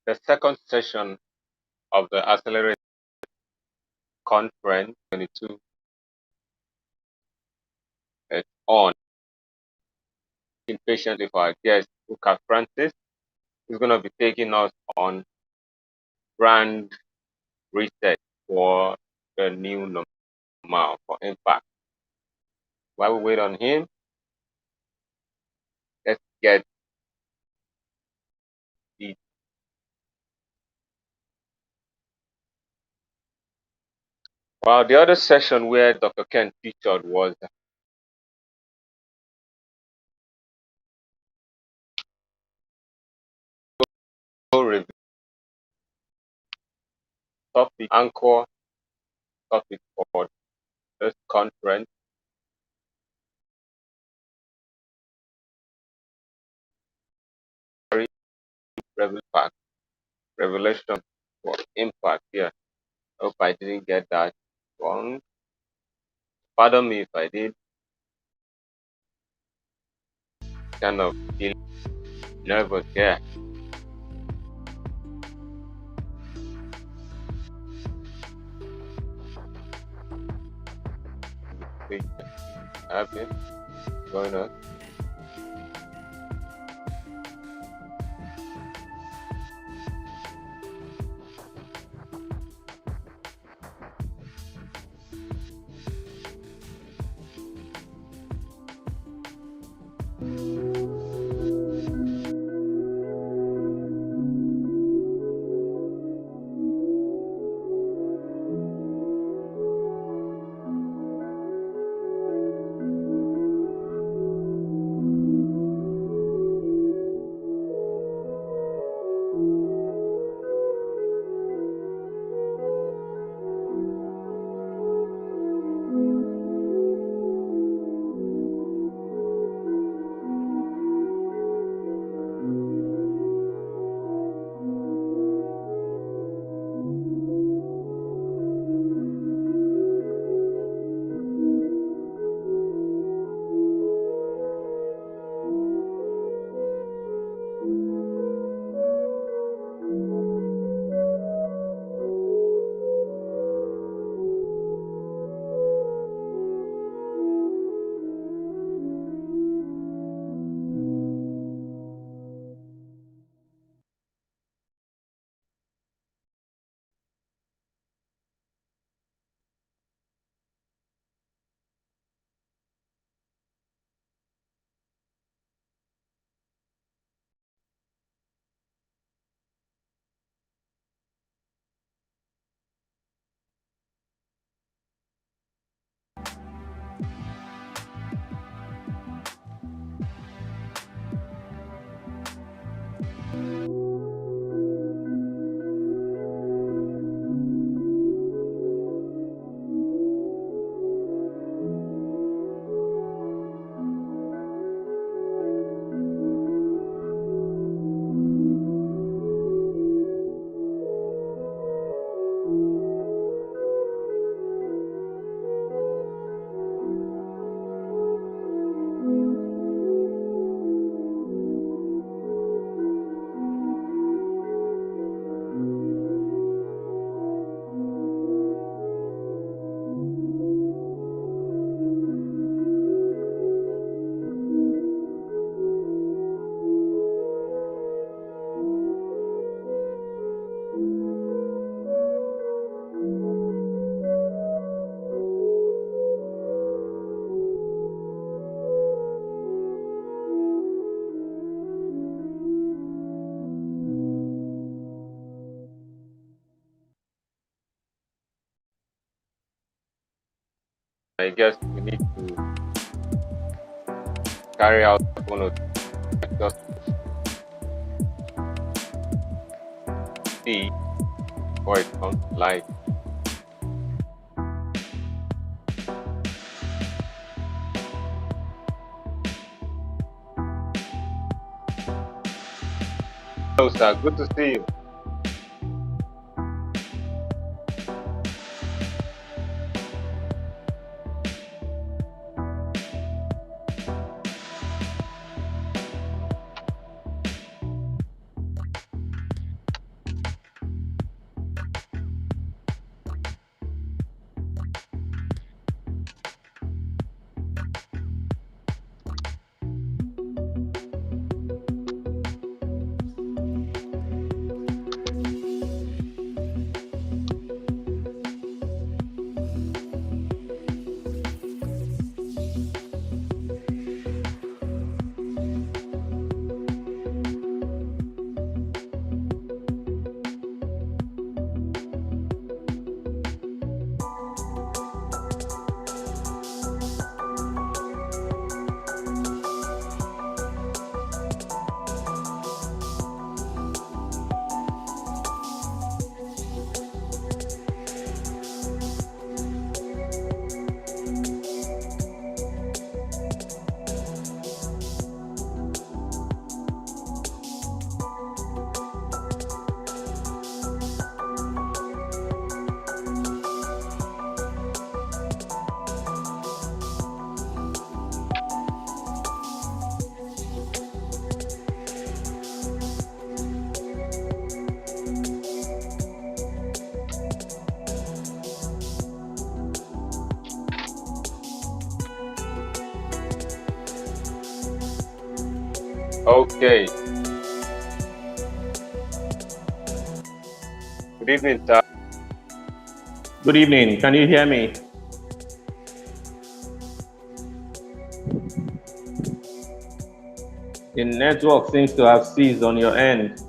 The second session of the Accelerate Conference 22 is on. Patiently for our guest, Luca Francis, is going to be taking us on brand reset for the new normal for impact. While we wait on him, let's get the the other session where Dr. Ken featured was review topic anchor topic for this conference. Revelation for impact here. Hope I didn't get that wrong. Pardon me if I did. Kind of feel nervous here. Happy going on. I guess we need to carry out one or just see before it comes to life. Hello, sir. Good to see you. Okay. Good evening, sir. Good evening. Can you hear me? The network seems to have ceased on your end.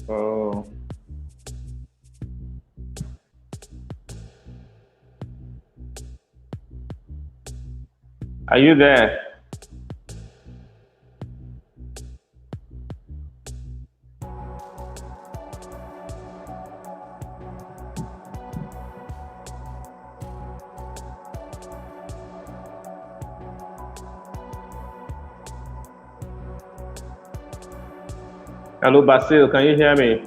Oh. Are you there? Hello, Basil. Can you hear me?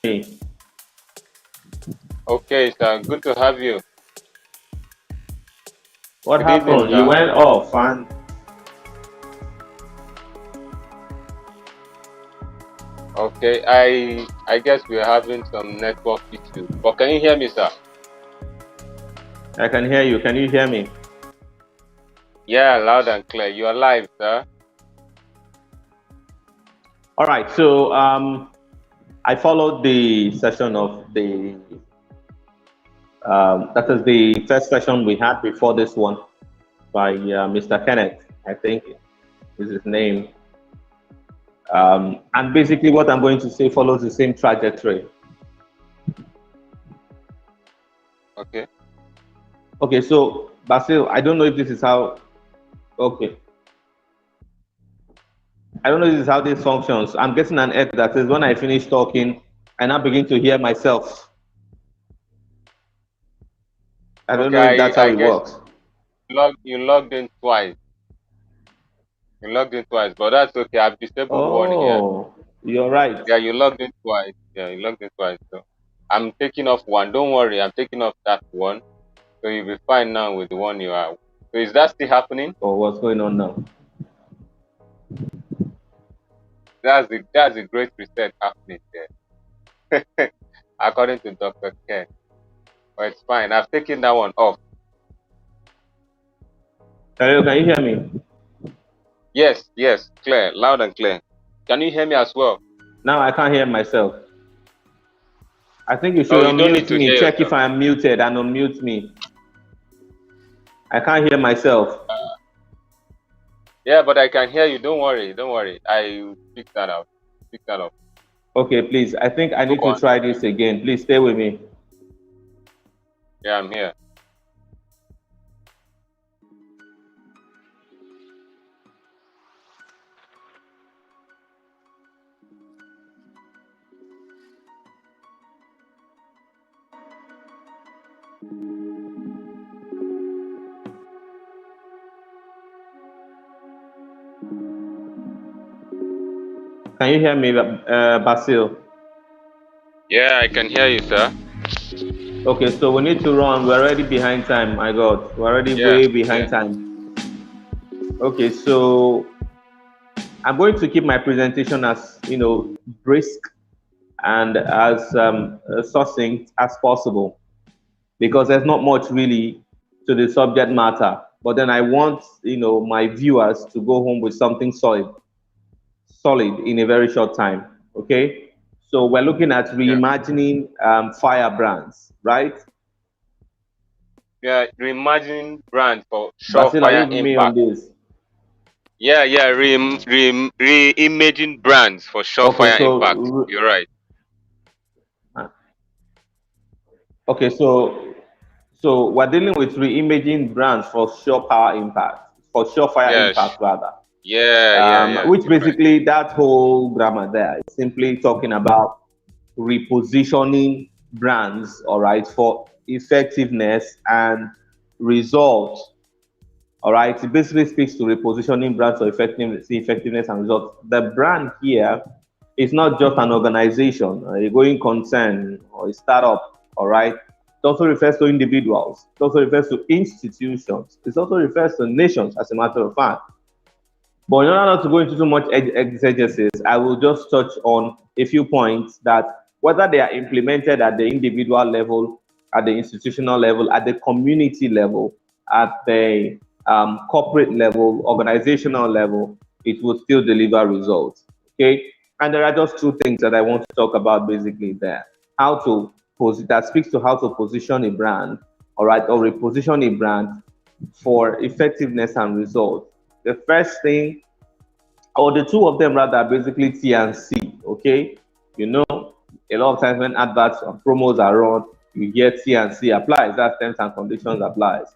Okay, sir. Good to have you. What Good evening, happened? You sir. went off and Okay, I guess we're having some network issues. But can you hear me, sir? I can hear you. Can you hear me? Yeah, loud and clear. You are live, sir. All right. So I followed the session of the that is the first session we had before this one by Mr. Kenneth, I think is his name. And basically, what I'm going to say follows the same trajectory. Okay. Okay, so Basil, I don't know if this is how. Okay, I don't know if this is how this functions. I'm getting an echo that says when I finish talking, I now begin to hear myself. I don't know if Okay, that's how I it guess works. you logged in twice. You logged in twice, but that's okay. I've disabled one here. Oh, you're right. Yeah, you logged in twice. Yeah, you logged in twice. So I'm taking off one. Don't worry, I'm taking off that one. So you'll be fine now with the one you are. So is that still happening? Or what's going on now? That's a great reset happening there. According to Dr. Ken. But it's fine. I've taken that one off. Hello, can you hear me? Yes, yes, clear, loud and clear. Can you hear me as well? Now I can't hear myself. I think you Oh, should you don't need unmute to me. hear Check if yourself. I'm muted and unmute me. I can't hear myself. Yeah, but I can hear you. Don't worry, don't worry. I will pick that out. Pick that up. Okay, please. I think I Go need to on. try this again. Please stay with me. Yeah, I'm here. Can you hear me, Basil? Yeah, I can hear you, sir. Okay, so we need to run. We're already behind time. My God, we're already Yeah, way yeah, behind time. Okay, so I'm going to keep my presentation as brisk and as succinct as possible because there's not much really to the subject matter. But then I want my viewers to go home with something solid in a very short time. Okay, so we're looking at yeah. reimagining firebrands, right? Yeah, reimagine brand for Basil, are you surefire with me on impact. this? Yeah, yeah, reimaging brands for Okay, surefire impact. You're right. okay, so we're dealing with reimaging brands for sure power impact, for surefire Yeah, impact rather. yeah, yeah, yeah. Which You're right. basically that whole grammar there is simply talking about repositioning brands, all right, for effectiveness and results. All right, it basically speaks to repositioning brands for effectiveness and results. The brand here is not just an organization, a going concern, or a startup. All right, it also refers to individuals. It also refers to institutions. It also refers to nations, as a matter of fact. But in order not to go into too much exegesis, I will just touch on a few points that whether they are implemented at the individual level, at the institutional level, at the community level, at the corporate level, organizational level, it will still deliver results. Okay, and there are just two things that I want to talk about basically there. How to that speaks to how to position a brand, all right, or reposition a brand for effectiveness and results. The first thing, or the two of them rather, are basically T and C. Okay, you know, a lot of times when adverts and promos are run, you hear T and C applies. That terms and conditions applies.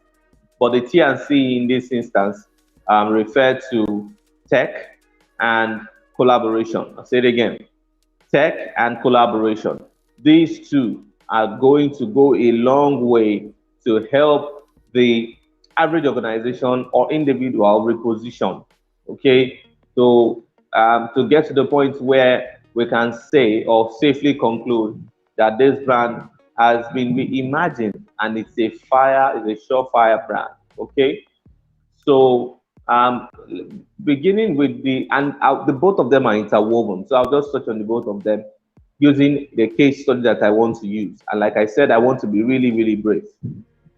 But the T and C in this instance refer to tech and collaboration. I'll say it again: tech and collaboration. These two are going to go a long way to help the average organization or individual reposition. Okay, so to get to the point where we can say or safely conclude that this brand has been reimagined and it's a surefire brand. Okay, so beginning with the both of them are interwoven. So I'll just touch on the both of them using the case study that I want to use. And like I said, I want to be really, really brief.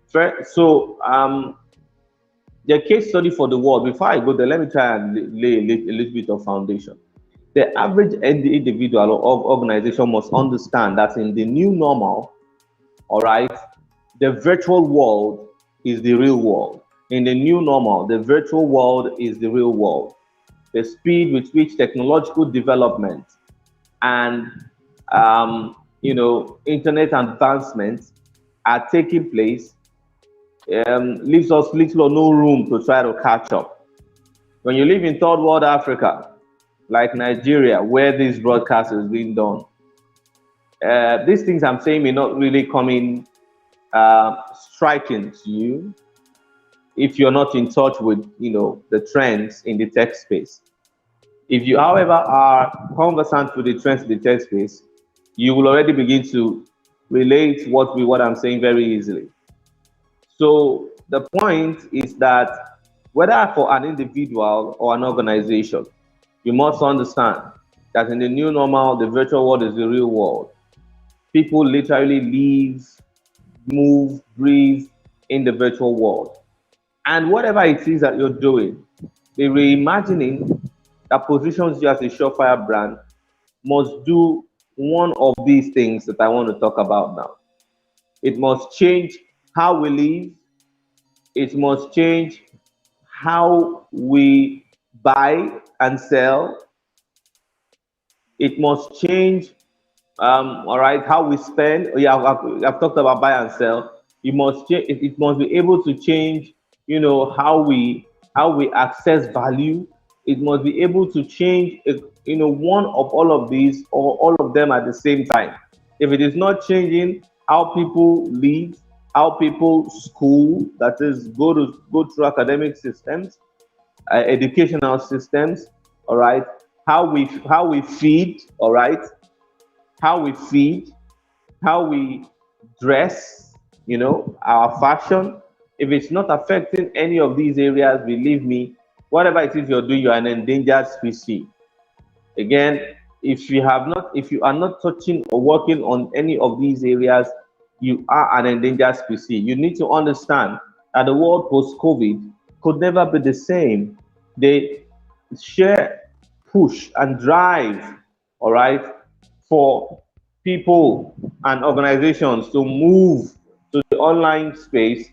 So the case study for the world. Before I go there, let me try and lay a little bit of foundation. The average individual or organization must understand that in the new normal, all right, the virtual world is the real world. In the new normal, the virtual world is the real world. The speed with which technological development and internet advancements are taking place leaves us little or no room to try to catch up. When you live in third world Africa, like Nigeria, where this broadcast is being done, these things I'm saying may not really come in striking to you if you're not in touch with the trends in the tech space. If you, however, are conversant with the trends in the tech space, you will already begin to relate what I'm saying very easily. So the point is that whether for an individual or an organization, you must understand that in the new normal, the virtual world is the real world. People literally live, move, breathe in the virtual world. And whatever it is that you're doing, the reimagining that positions you as a surefire brand must do one of these things that I want to talk about now. It must change how we live. It must change how we buy and sell. It must change, all right, how we spend. Yeah, I've talked about buy and sell. It must change. It must be able to change, how we access value. It must be able to change, one of all of these or all of them at the same time. If it is not changing how people live, how people school, that is, go through academic systems, educational systems, all right, how we feed, all right, how we feed, how we dress, our fashion. If it's not affecting any of these areas, believe me, whatever it is you're doing, you're an endangered species. Again, if you are not touching or working on any of these areas, you are an endangered species. You need to understand that the world post-COVID could never be the same. They share, push, and drive, all right, for people and organizations to move to the online space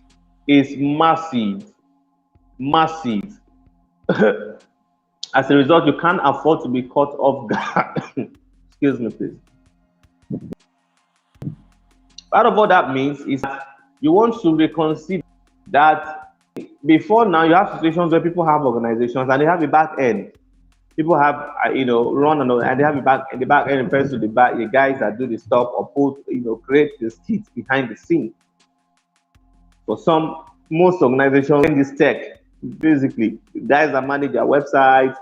is massive, massive. As a result, you can't afford to be caught off guard. Excuse me, please. Part of what that means is that you want to reconsider that before now you have situations where people have organizations and they have a back end. People have run and they have a back end. The back end refers to the guys that do the stuff or create the skits behind the scene. For most organizations in this tech, basically guys that manage their websites,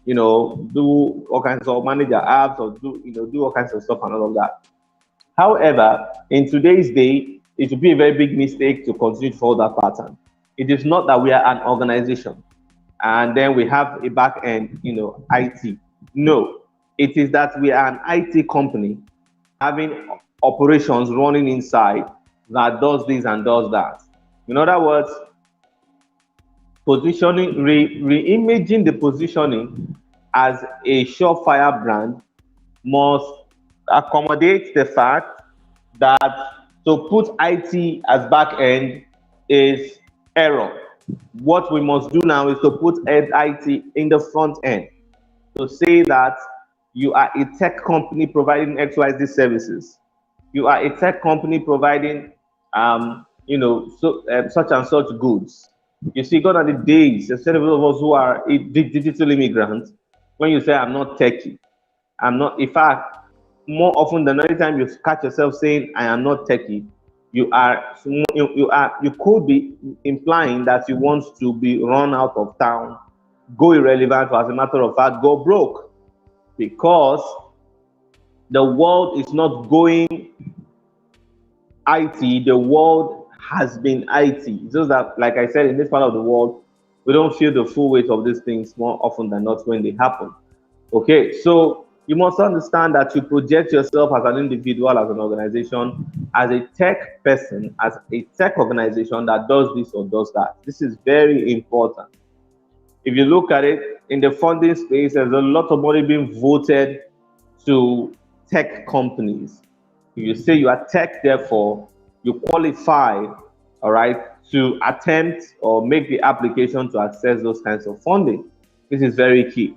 do all kinds of manage their apps or do all kinds of stuff and all of that. However, in today's day, it would be a very big mistake to continue to follow that pattern. It is not that we are an organization and then we have a back end, IT. No, it is that we are an IT company having operations running inside that does this and does that. In other words, positioning, reimaging the positioning as a surefire brand must accommodate the fact that to put IT as back end is error. What we must do now is to put IT in the front end. To say that you are a tech company providing XYZ services. You are a tech company providing, such and such goods. You see, gone are the days, instead of us who are digital immigrants, when you say, I'm not techie, I'm not, in fact, more often than any time you catch yourself saying, I am not techie, you could be implying that you want to be run out of town, go irrelevant, or as a matter of fact, go broke. Because The world is not going IT, the world has been IT. It's just that, like I said, in this part of the world, we don't feel the full weight of these things more often than not when they happen. Okay, so you must understand that you project yourself as an individual, as an organization, as a tech person, as a tech organization that does this or does that. This is very important. If you look at it in the funding space, there's a lot of money being voted to tech companies. If you say you are tech, therefore you qualify, all right, to attempt or make the application to access those kinds of funding. This is very key.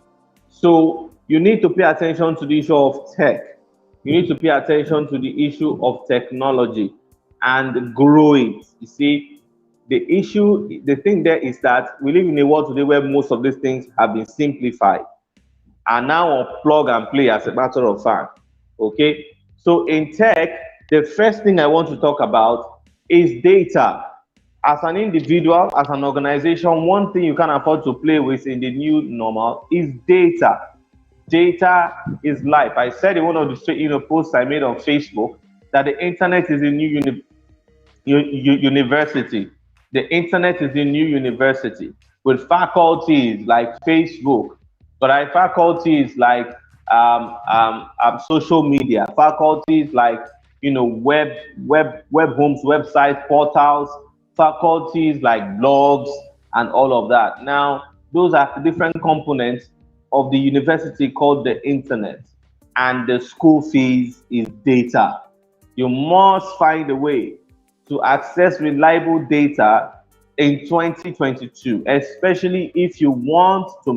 So you need to pay attention to the issue of tech. You need to pay attention to the issue of technology and grow it. You see, the thing there is that we live in a world today where most of these things have been simplified and now on plug and play as a matter of fact. Okay, so in tech, the first thing I want to talk about is data. As an individual, as an organization, one thing you can't afford to play with in the new normal is data. Data is life. I said in one of the posts I made on Facebook that the internet is a new university. The internet is a new university with faculties like Facebook, but I faculties like social media, faculties like web homes, website portals, faculties like blogs and all of that. Now, those are different components of the university called the internet, and the school fees is data. You must find a way to access reliable data in 2022, especially if you want to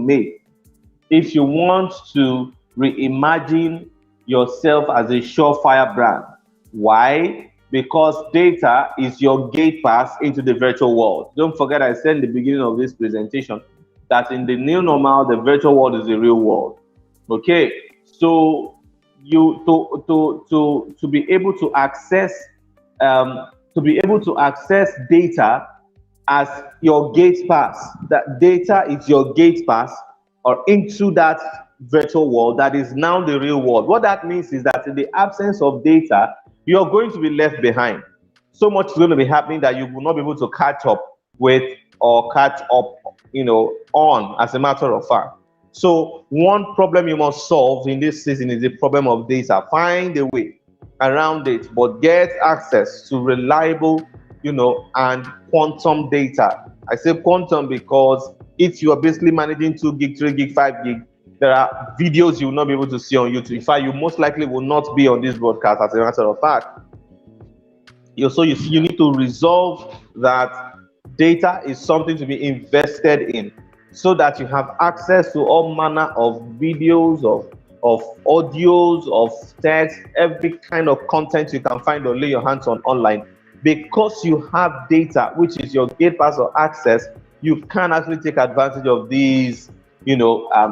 reimagine yourself as a surefire brand. Why? Because data is your gate pass into the virtual world. Don't forget, I said in the beginning of this presentation that in the new normal, the virtual world is the real world. Okay, so you to be able to access data as your gate pass. That data is your gate pass or into that virtual world that is now the real world. What that means is that in the absence of data, you're going to be left behind. So much is going to be happening that you will not be able to catch up with or catch up, on, as a matter of fact. So one problem you must solve in this season is the problem of data. Find a way around it, but get access to reliable, and quantum data. I say quantum because if you are basically managing 2 gig, 3 gig, 5 gig, there are videos you will not be able to see on YouTube. In fact, you most likely will not be on this broadcast, as a matter of fact. You need to resolve that data is something to be invested in so that you have access to all manner of videos, of audios, of text, every kind of content you can find or lay your hands on online. Because you have data, which is your gate pass or access, you can actually take advantage of these,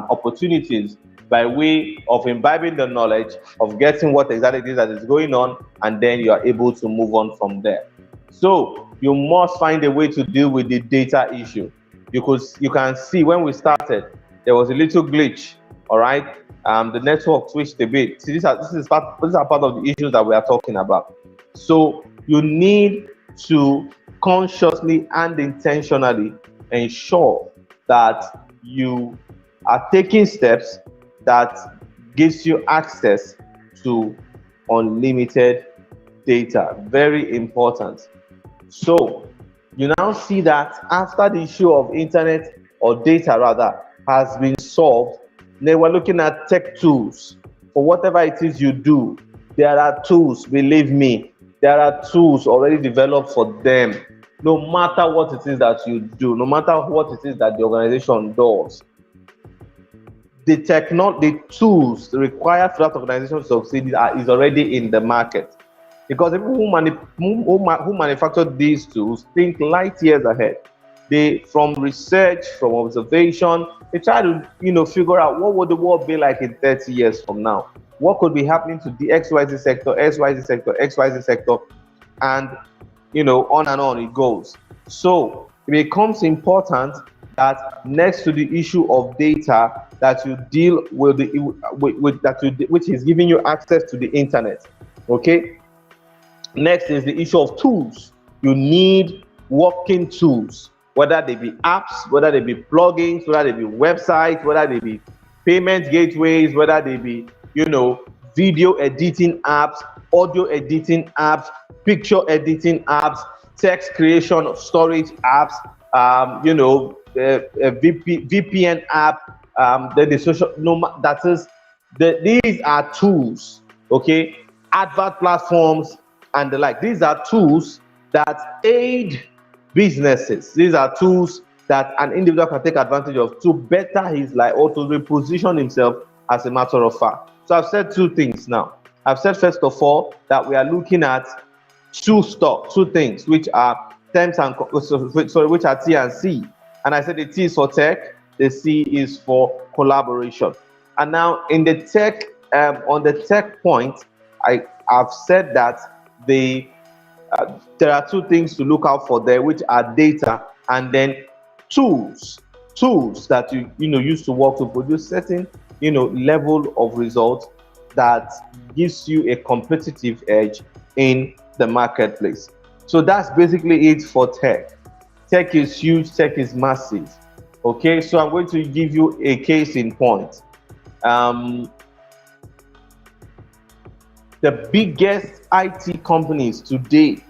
opportunities by way of imbibing the knowledge of getting what exactly it is that is going on, and then you are able to move on from there. So you must find a way to deal with the data issue, because you can see when we started, there was a little glitch. All right, the network switched a bit. See, these are part of the issues that we are talking about. So you need to consciously and intentionally ensure that you are taking steps that gives you access to unlimited data. Very important. So you now see that after the issue of internet or data rather has been solved, then we're looking at tech tools. For whatever it is you do, there are tools, believe me, there are tools already developed for them. No matter what it is that you do, no matter what it is that the organization does, the tools required for that organization to succeed is already in the market. Because people who manufacture these tools think light years ahead. They, from research, from observation, they try to figure out what would the world be like in 30 years from now. What could be happening to the XYZ sector, XYZ sector, XYZ sector, and on and on it goes. So it becomes important that next to the issue of data that you deal with, which is giving you access to the internet. Okay. Next is the issue of tools. You need working tools, whether they be apps, whether they be plugins, whether they be websites, whether they be payment gateways, whether they be, video editing apps, audio editing apps, picture editing apps, text creation storage apps, VPN app, then the social, no, that is, these are tools, okay? Advert platforms and the like. These are tools that aid businesses. These are tools that an individual can take advantage of to better his life or to reposition himself, as a matter of fact. So I've said two things now. I've said, first of all, that we are looking at two things, which are terms and which are T and C. And I said the T is for tech, the C is for collaboration. And now in the tech, on the tech point, I have said that there are two things to look out for there, which are data and then tools that you use to work to produce certain level of results that gives you a competitive edge in the marketplace. So that's basically it for tech. Tech is huge, tech is massive. Okay, so I'm going to give you a case in point. The biggest IT companies today,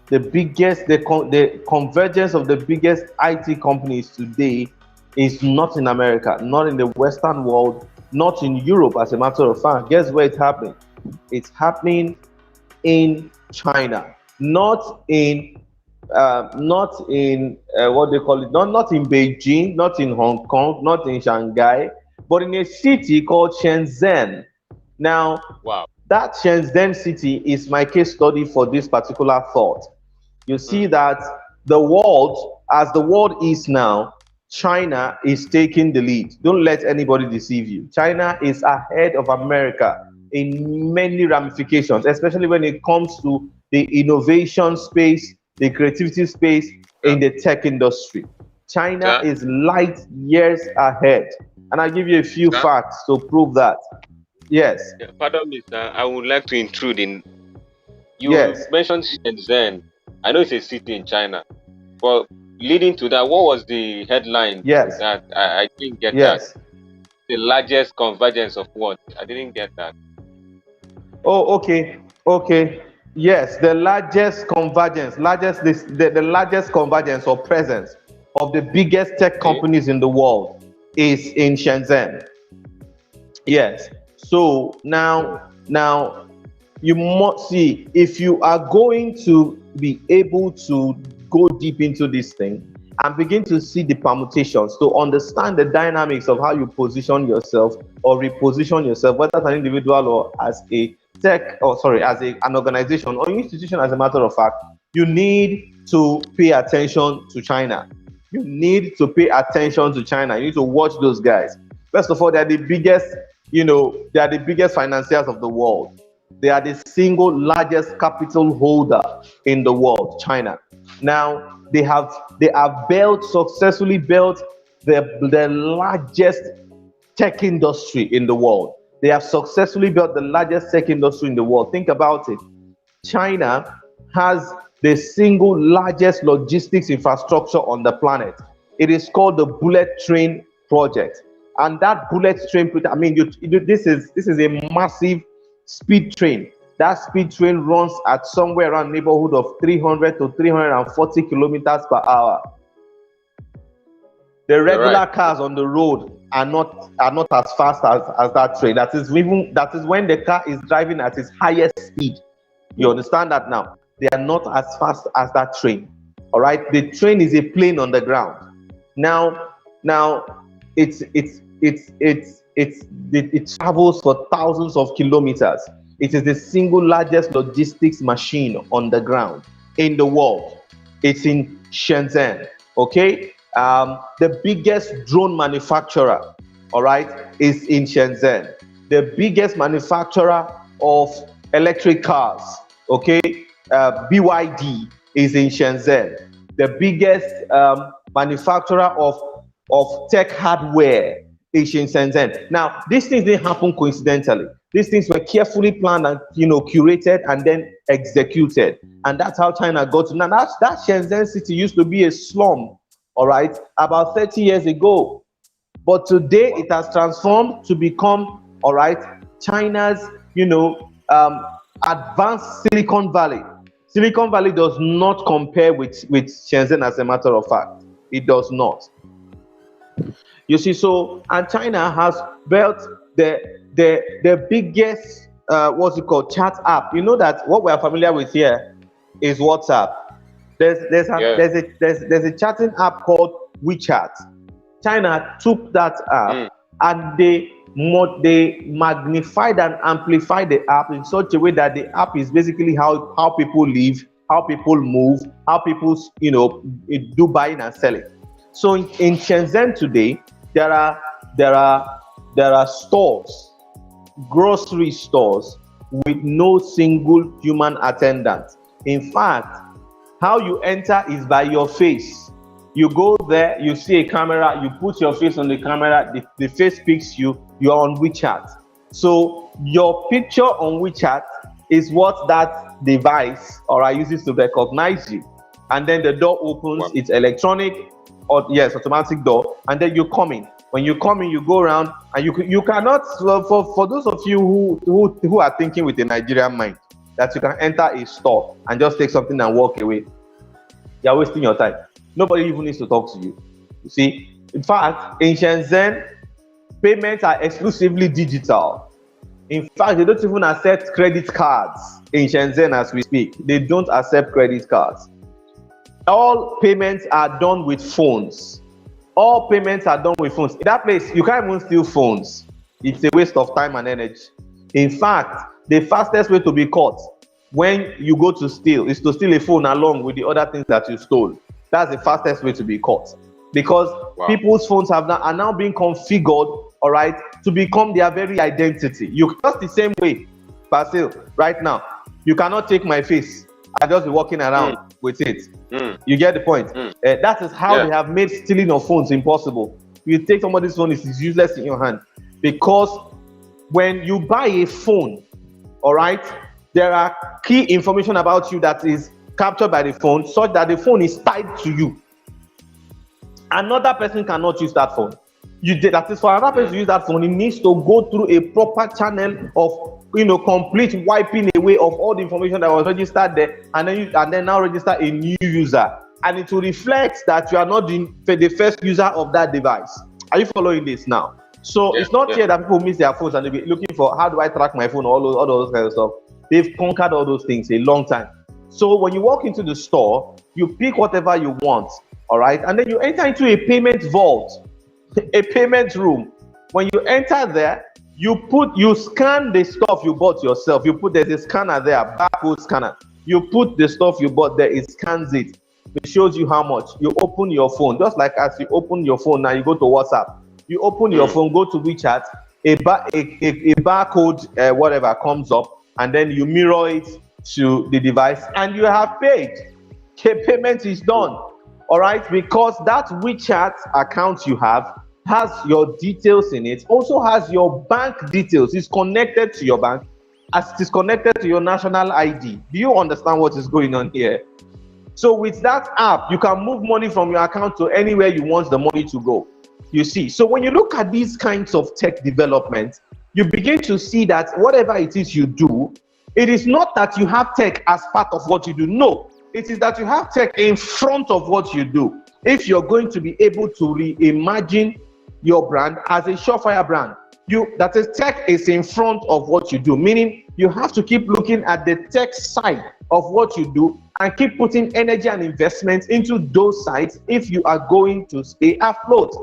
the convergence of the biggest IT companies today is not in America, not in the Western world, not in Europe, as a matter of fact. Guess where it's happening? It's happening in China, not in what they call it, not in Beijing, not in Hong Kong, not in Shanghai, but in a city called Shenzhen. Now, Wow. that Shenzhen city is my case study for this particular thought. You see that the world, as the world is now, China is taking the lead. Don't let anybody deceive you. China is ahead of America in many ramifications, especially when it comes to the innovation space, the creativity space in the tech industry. China Sir, is light years ahead. And I'll give you a few sir, facts to prove that. Yes, pardon me, sir. I would like to intrude in. You yes, mentioned Shenzhen. I know it's a city in China, but leading to that, what was the headline yes, that I didn't get that? yes. The largest convergence of what? I didn't get that. Oh, okay, okay. Yes, the largest convergence, the largest convergence or presence of the biggest tech Okay. companies in the world is in Shenzhen. Yes. So now you must see, if you are going to be able to go deep into this thing and begin to see the permutations, to understand the dynamics of how you position yourself or reposition yourself, whether as an individual or as a tech, or sorry, as an organization or institution, as a matter of fact, you need to pay attention to China. You need to pay attention to China. You need to watch those guys. First of all, they're the biggest, they are the biggest financiers of the world. They are the single largest capital holder in the world, China. Now they have successfully built the largest tech industry in the world. They have successfully built the largest tech industry in the world. Think about it. China has the single largest logistics infrastructure on the planet. It is called the Bullet Train Project. And that bullet train, I mean, this is a massive speed train. That speed train runs at somewhere around neighborhood of 300 to 340 kilometers per hour. The You're right. regular cars on the road are not as fast as that train. That is when the car is driving at its highest speed. You understand that now? They are not as fast as that train. All right. The train is a plane on the ground. Now it travels for thousands of kilometers. It is the single largest logistics machine on the ground in the world. It's in Shenzhen. Okay. The biggest drone manufacturer, all right, is in Shenzhen. The biggest manufacturer of electric cars, okay, BYD is in Shenzhen. The biggest manufacturer of tech hardware is in Shenzhen. Now, these things didn't happen coincidentally. These things were carefully planned and curated and then executed. And that's how China got to now. That Shenzhen city used to be a slum, all right, about 30 years ago. But today it has transformed to become, all right, China's, advanced Silicon Valley. Silicon Valley does not compare with Shenzhen, as a matter of fact. It does not. You see, so, and China has built the biggest, what's it called, chat app. You know that what we are familiar with here is WhatsApp. Yeah. There's a chatting app called WeChat. China took that app and they magnified and amplified the app in such a way that the app is basically how people live, how people move, how people do buying and selling. So in Shenzhen today, there are stores, grocery stores with no single human attendant. In fact, how you enter is by your face. You go there, you see a camera, you put your face on the camera, the face picks you, you're on WeChat. So your picture on WeChat is what that device uses to recognize you. And then the door opens, wow. It's electronic, or yes, automatic door, and then you come in. When you come in, you go around, and you cannot, for those of you who are thinking with a Nigerian mind, that you can enter a store and just take something and walk away, you're wasting your time. Nobody even needs to talk to you. You see, in fact, in Shenzhen, payments are exclusively digital. In fact, they don't even accept credit cards in Shenzhen as we speak. They don't accept credit cards. All payments are done with phones. All payments are done with phones. In that place, you can't even steal phones. It's a waste of time and energy. In fact, the fastest way to be caught when you go to steal is to steal a phone along with the other things that you stole. That's the fastest way to be caught, because people's phones are now being configured, all right, to become their very identity. You just the same way, Basil, right now, you cannot take my face. I just be walking around with it. You get the point? That is how they have made stealing of phones impossible. You take somebody's phone, it's useless in your hand, because when you buy a phone, all right, there are key information about you that is captured by the phone, such that the phone is tied to you. Another person cannot use that phone. That is, for another person to use that phone, it needs to go through a proper channel of complete wiping away of all the information that was registered there, and then now register a new user, and it will reflect that you are not the first user of that device. Are you following this now? So it's not here that people miss their phones and they be looking for, how do I track my phone, all those kind of stuff. They've conquered all those things a long time. So when you walk into the store, you pick whatever you want, all right, and then you enter into a payment vault, a payment room. When you enter there, you scan the stuff you bought yourself. There's a scanner there, barcode scanner. You put the stuff you bought there, it scans it. It shows you how much. You open your phone, just like as you open your phone now, you go to WhatsApp. You open your phone, go to WeChat, a barcode, whatever comes up, and then you mirror it to the device, and you have paid. Okay, payment is done, all right, because that WeChat account you have has your details in it, also has your bank details. It's connected to your bank as it is connected to your national ID. Do you understand what is going on here? So with that app, you can move money from your account to anywhere you want the money to go. You see, so when you look at these kinds of tech development, you begin to see that whatever it is you do, it is not that you have tech as part of what you do. No, it is that you have tech in front of what you do. If you're going to be able to reimagine your brand as a surefire brand, that is, tech is in front of what you do, meaning you have to keep looking at the tech side of what you do and keep putting energy and investment into those sides if you are going to stay afloat.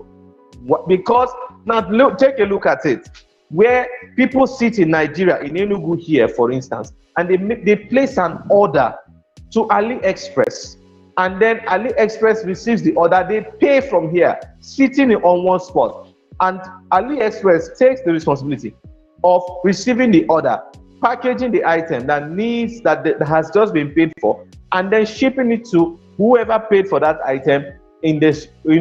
Because now take a look at it. Where people sit in Nigeria, in Enugu here, for instance, and they place an order to AliExpress, and then AliExpress receives the order, they pay from here, sitting on one spot, and AliExpress takes the responsibility of receiving the order, packaging the item that has just been paid for, and then shipping it to whoever paid for that item in this, in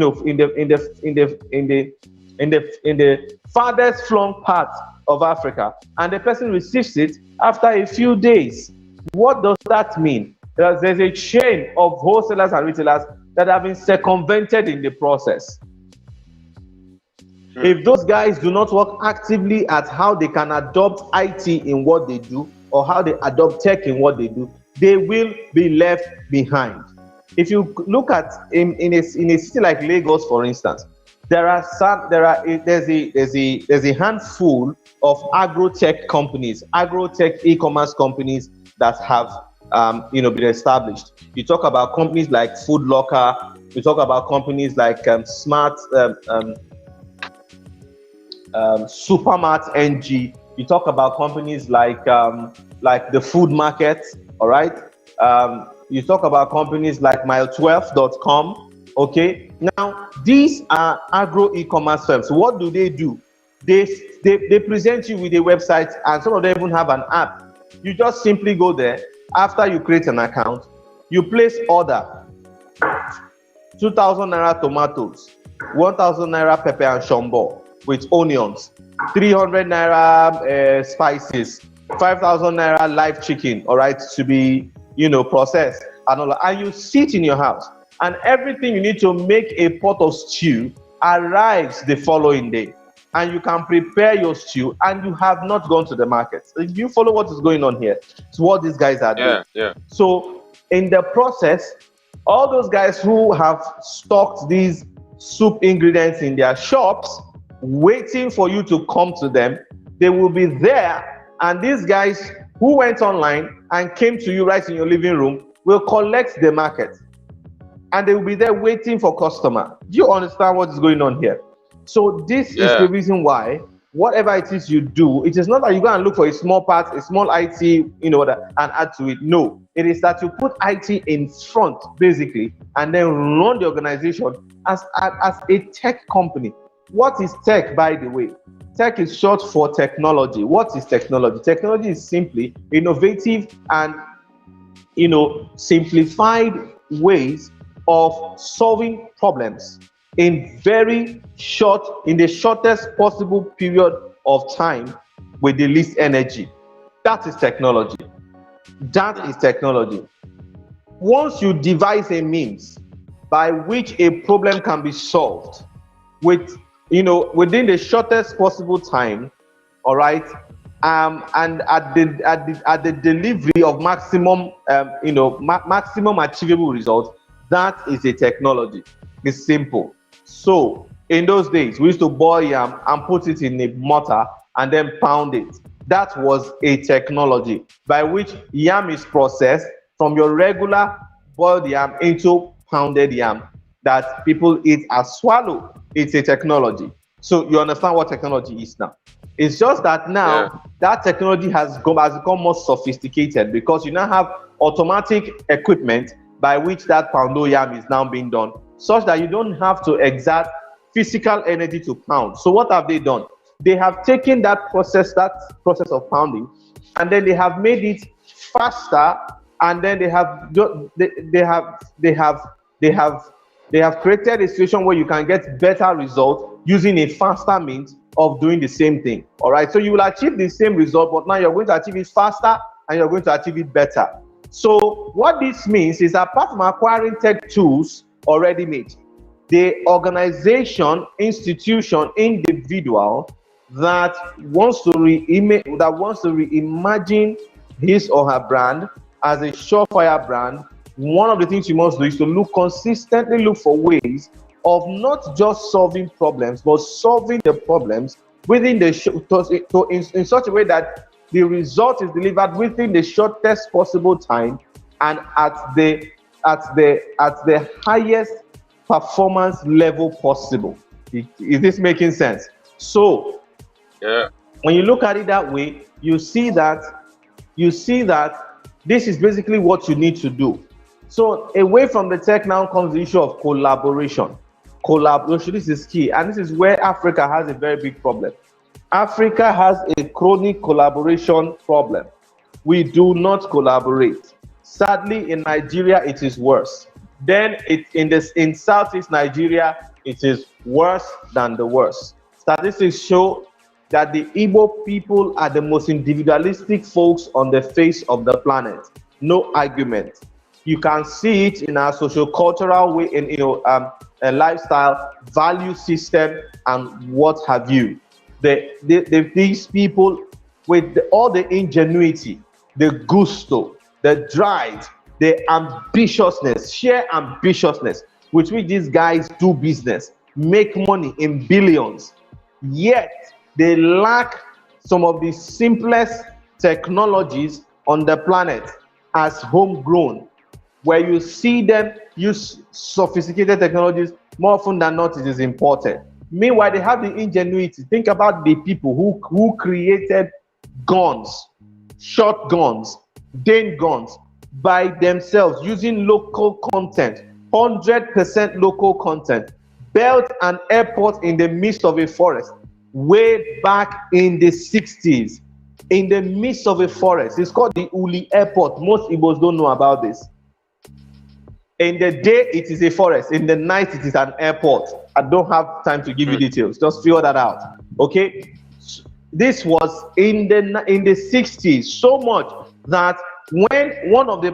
the farthest flung part of Africa, and the person receives it after a few days. What does that mean? There's a chain of wholesalers and retailers that have been circumvented in the process. If those guys do not work actively at how they can adopt IT in what they do, or how they adopt tech in what they do, they will be left behind. If you look at in a city like Lagos, for instance, there's a handful of agro-tech companies, agro-tech e-commerce companies that have been established. You talk about companies like Food Locker. You talk about companies like Smart Supermart NG. You talk about companies like the Food Market. All right. You talk about companies like mile12.com. Okay. Now, these are agro e-commerce firms. What do? They present you with a website, and some of them even have an app. You just simply go there. After you create an account, you place order. 2,000 naira tomatoes, 1,000 naira pepper and shombo with onions, 300 naira spices, 5,000 naira live chicken, all right, to be processed and all that. And you sit in your house, and everything you need to make a pot of stew arrives the following day, and you can prepare your stew, and you have not gone to the market. So you follow what is going on here. It's what these guys are doing. Yeah. So in the process, all those guys who have stocked these soup ingredients in their shops, waiting for you to come to them, they will be there, and these guys who went online and came to you right in your living room will collect the market, and they will be there waiting for customer. Do you understand what is going on here? So this is the reason why whatever it is you do, it is not that you go and look for a small part, a small IT, and add to it. No, it is that you put IT in front, basically, and then run the organization as a tech company. What is tech, by the way? Tech is short for technology. What is technology? Technology is simply innovative and simplified ways of solving problems in the shortest possible period of time with the least energy. That is technology. Once you devise a means by which a problem can be solved within the shortest possible time, all right, and at the delivery of maximum achievable result, that is a technology. It's simple. So in those days, we used to boil yam and put it in a mortar and then pound it. That was a technology by which yam is processed from your regular boiled yam into pounded yam that people eat as swallow. It's a technology. So you understand what technology is now. It's just that now that technology has become more sophisticated, because you now have automatic equipment by which that poundo yam is now being done, such that you don't have to exert physical energy to pound. So what have they done? They have taken that process of pounding, and then they have made it faster, and then they have created a situation where you can get better results using a faster means of doing the same thing. All right, so you will achieve the same result, but now you're going to achieve it faster and you're going to achieve it better. So what this means is, apart from acquiring tech tools already made, the organization, institution, individual that wants to reimagine his or her brand as a surefire brand, one of the things you must do is to consistently look for ways of not just solving problems, but solving the problems within in such a way that the result is delivered within the shortest possible time and at the highest performance level possible. Is this making sense? So when you look at it that way, you see that this is basically what you need to do. So away from the tech now comes the issue of collaboration. Collaboration, this is key, and this is where Africa has a very big problem. Africa has a chronic collaboration problem. We do not collaborate. Sadly, in Nigeria, it is worse. Then in Southeast Nigeria, it is worse than the worst. Statistics show that the Igbo people are the most individualistic folks on the face of the planet. No argument. You can see it in our social-cultural way, in a lifestyle, value system, and what have you. These people with all the ingenuity, the gusto, the drive, the ambitiousness, sheer ambitiousness with which these guys do business, make money in billions, yet they lack some of the simplest technologies on the planet as homegrown, where you see them use sophisticated technologies. More often than not, it is imported. Meanwhile, they have the ingenuity. Think about the people who created guns, shotguns, Dane guns by themselves using local content, 100% local content, built an airport in the midst of a forest way back in the 60s. In the midst of a forest. It's called the Uli Airport. Most Igbos don't know about this. In the day, it is a forest. In the night, it is an airport. I don't have time to give you details. Just figure that out. Okay? This was in the 60s, so much that when one of the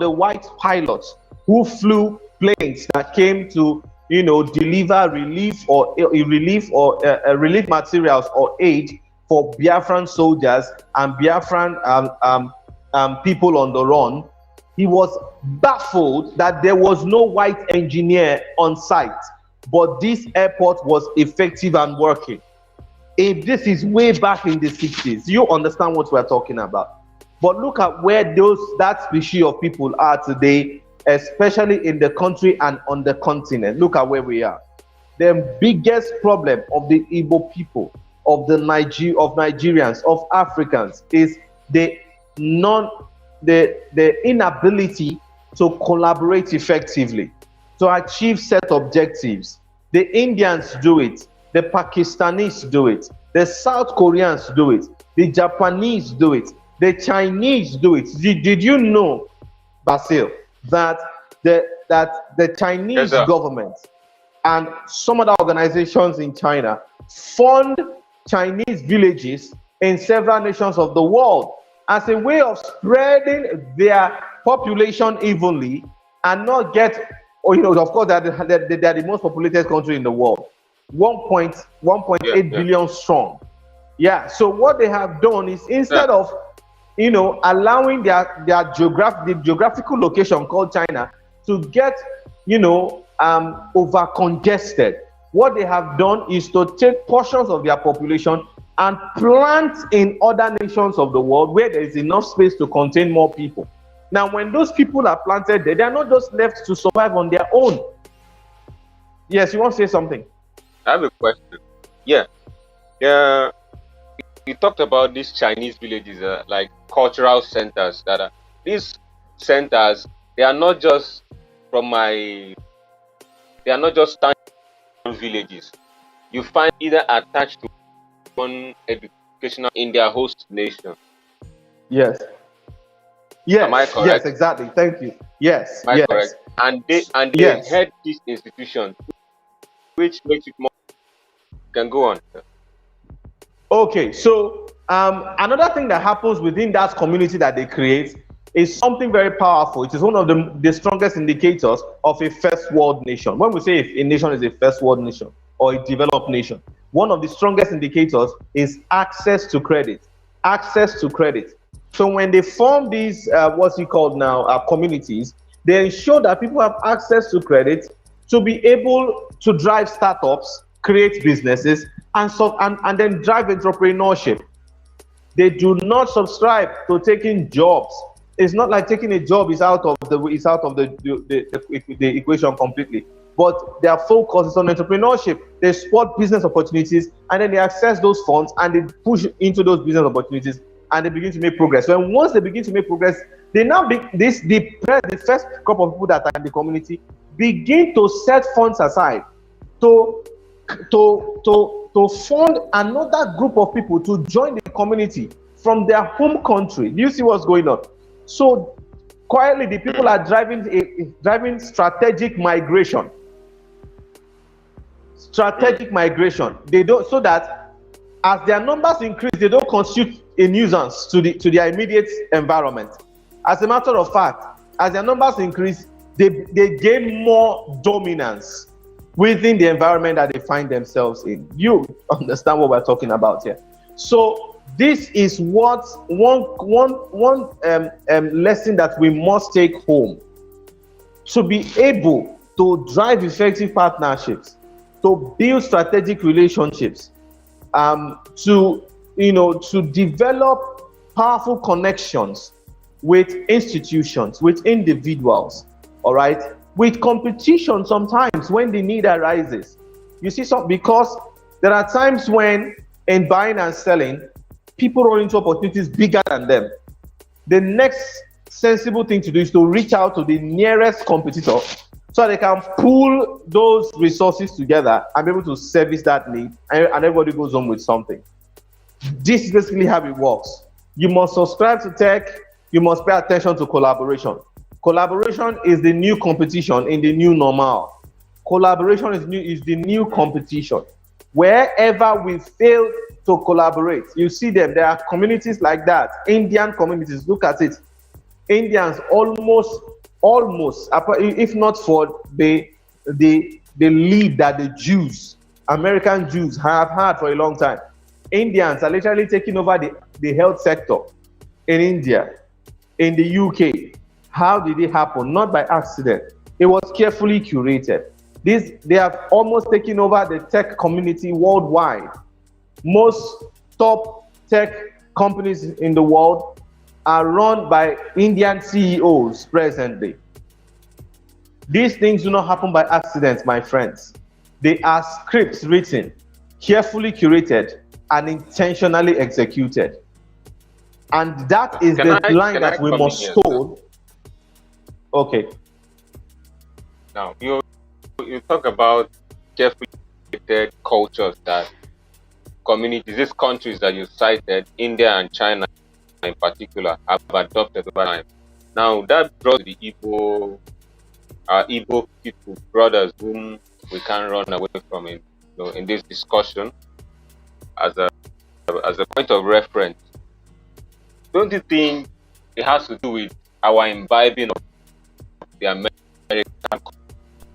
white pilots who flew planes that came to deliver relief materials or aid for Biafran soldiers and Biafran people on the run, he was baffled that there was no white engineer on site, but this airport was effective and working. If this is way back in the 60s, you understand what we're talking about. But look at where that species of people are today, especially in the country and on the continent. Look at where we are. The biggest problem of the Igbo people, of Nigerians, of Africans, is the inability to collaborate effectively to achieve set objectives. The Indians do it, the Pakistanis do it, the South Koreans do it, the Japanese do it, the Chinese do it. Did you know, Basil, that the Chinese government and some other organizations in China fund Chinese villages in several nations of the world as a way of spreading their population evenly and not get, of course, they're the most populated country in the world, 1.8 billion strong. Yeah, so what they have done is instead of, allowing the geographical location called China to get, over congested, what they have done is to take portions of their population and plant in other nations of the world where there is enough space to contain more people. Now, when those people are planted there, they are not just left to survive on their own. Yes, you want to say something? I have a question. Yeah. You talked about these Chinese villages, like cultural centers. These centers, they are not just standard villages. You find either attached to one educational in their host nation. Yes. Yes. Am I correct? Yes, exactly. Thank you. Yes. Am I correct? And they head this institution, which makes it more. You can go on. Okay, so another thing that happens within that community that they create is something very powerful. It is one of the strongest indicators of a first world nation. When we say if a nation is a first world nation or a developed nation, one of the strongest indicators is access to credit. Access to credit. So when they form these, what's it called now, communities, they ensure that people have access to credit to be able to drive startups, create businesses, and then drive entrepreneurship. They do not subscribe to taking jobs. It's not like taking a job is out of the equation completely. But their focus is on entrepreneurship. They spot business opportunities, and then they access those funds and they push into those business opportunities, and they begin to make progress. And once they begin to make progress, they now the first group of people that are in the community begin to set funds aside to fund another group of people to join the community from their home country. Do you see what's going on? So quietly the people are driving strategic migration. Strategic migration. They don't, so that as their numbers increase, they don't constitute a nuisance to their immediate environment. As a matter of fact, as their numbers increase, they gain more dominance within the environment that they find themselves in. You understand what we're talking about here. So this is what one lesson that we must take home to be able to drive effective partnerships, to build strategic relationships, to develop powerful connections with institutions, with individuals, all right, with competition sometimes when the need arises. You see, because there are times when in buying and selling, people run into opportunities bigger than them. The next sensible thing to do is to reach out to the nearest competitor so they can pool those resources together and be able to service that need, and everybody goes home with something. This is basically how it works. You must subscribe to tech. You must pay attention to collaboration. Collaboration is the new competition in the new normal. Collaboration is the new competition. Wherever we fail to collaborate, you see them. There are communities like that. Indian communities, look at it. Indians almost, if not for the lead that the Jews, American Jews, have had for a long time. Indians are literally taking over the health sector in India, in the UK. How did it happen? Not by accident. It was carefully curated. They have almost taken over the tech community worldwide. Most top tech companies in the world are run by Indian CEOs presently. These things do not happen by accident, my friends. They are scripts written, carefully curated, and intentionally executed. And that is the line that we must hold. Okay. Now, you talk about carefully curated cultures that communities, these countries that you cited, India and China in particular, have adopted over time. Now, that draws the Igbo people, brothers, whom we can't run away from in this discussion as a point of reference. Don't you think it has to do with our imbibing of the American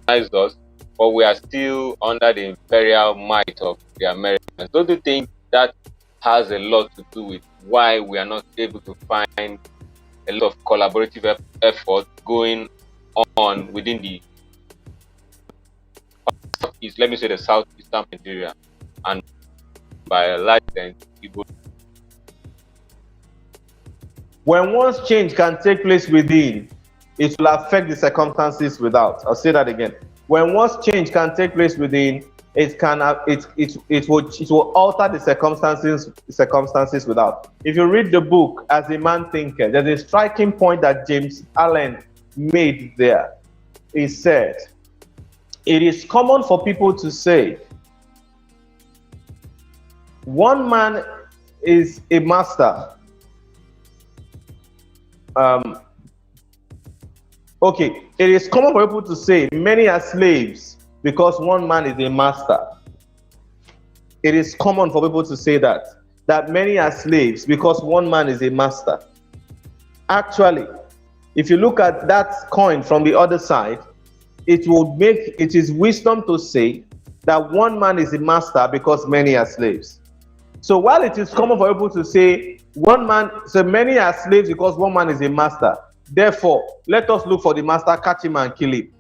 colonized us, but we are still under the imperial might of the Americans? Don't you think that has a lot to do with why we are not able to find a lot of collaborative effort going on within the Southeast, let me say the Southeastern Nigeria, and by a large extent, people. When once change can take place within, it will affect the circumstances without. I'll say that again. When once change can take place within, it will alter the circumstances without. If you read the book As a Man Thinketh, there's a striking point that James Allen made there. He said, it is common for people to say, one man is a master. Okay, it is common for people to say many are slaves because one man is a master. It is common for people to say that many are slaves because one man is a master. Actually, if you look at that coin from the other side, it is wisdom to say that one man is a master because many are slaves. So while it is common for people to say many are slaves because one man is a master, therefore, let us look for the master, catch him and kill him.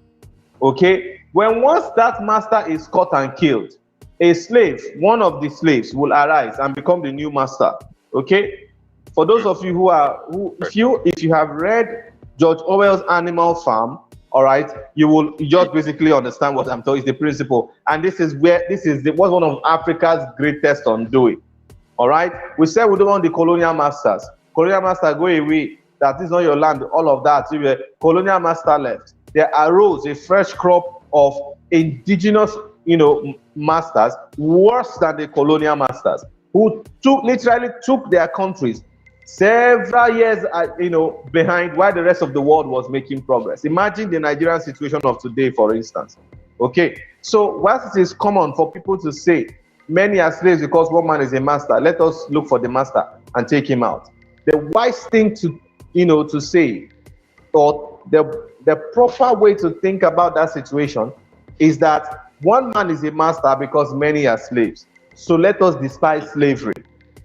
Okay? Once that master is caught and killed, a slave, one of the slaves, will arise and become the new master. Okay? For those of you if you have read George Orwell's Animal Farm, all right, you just basically understand what I'm talking. It's the principle, and this is what's one of Africa's greatest undoing. All right, we said we don't want the colonial masters. Colonial master, go away. That is not your land. All of that. Colonial master left. There arose a fresh crop of indigenous, masters worse than the colonial masters, who literally took their countries several years, behind while the rest of the world was making progress. Imagine the Nigerian situation of today, for instance. Okay, so whilst it is common for people to say many are slaves because one man is a master, let us look for the master and take him out. The wise thing to to say, or the proper way to think about that situation, is that one man is a master because many are slaves. So let us despise slavery.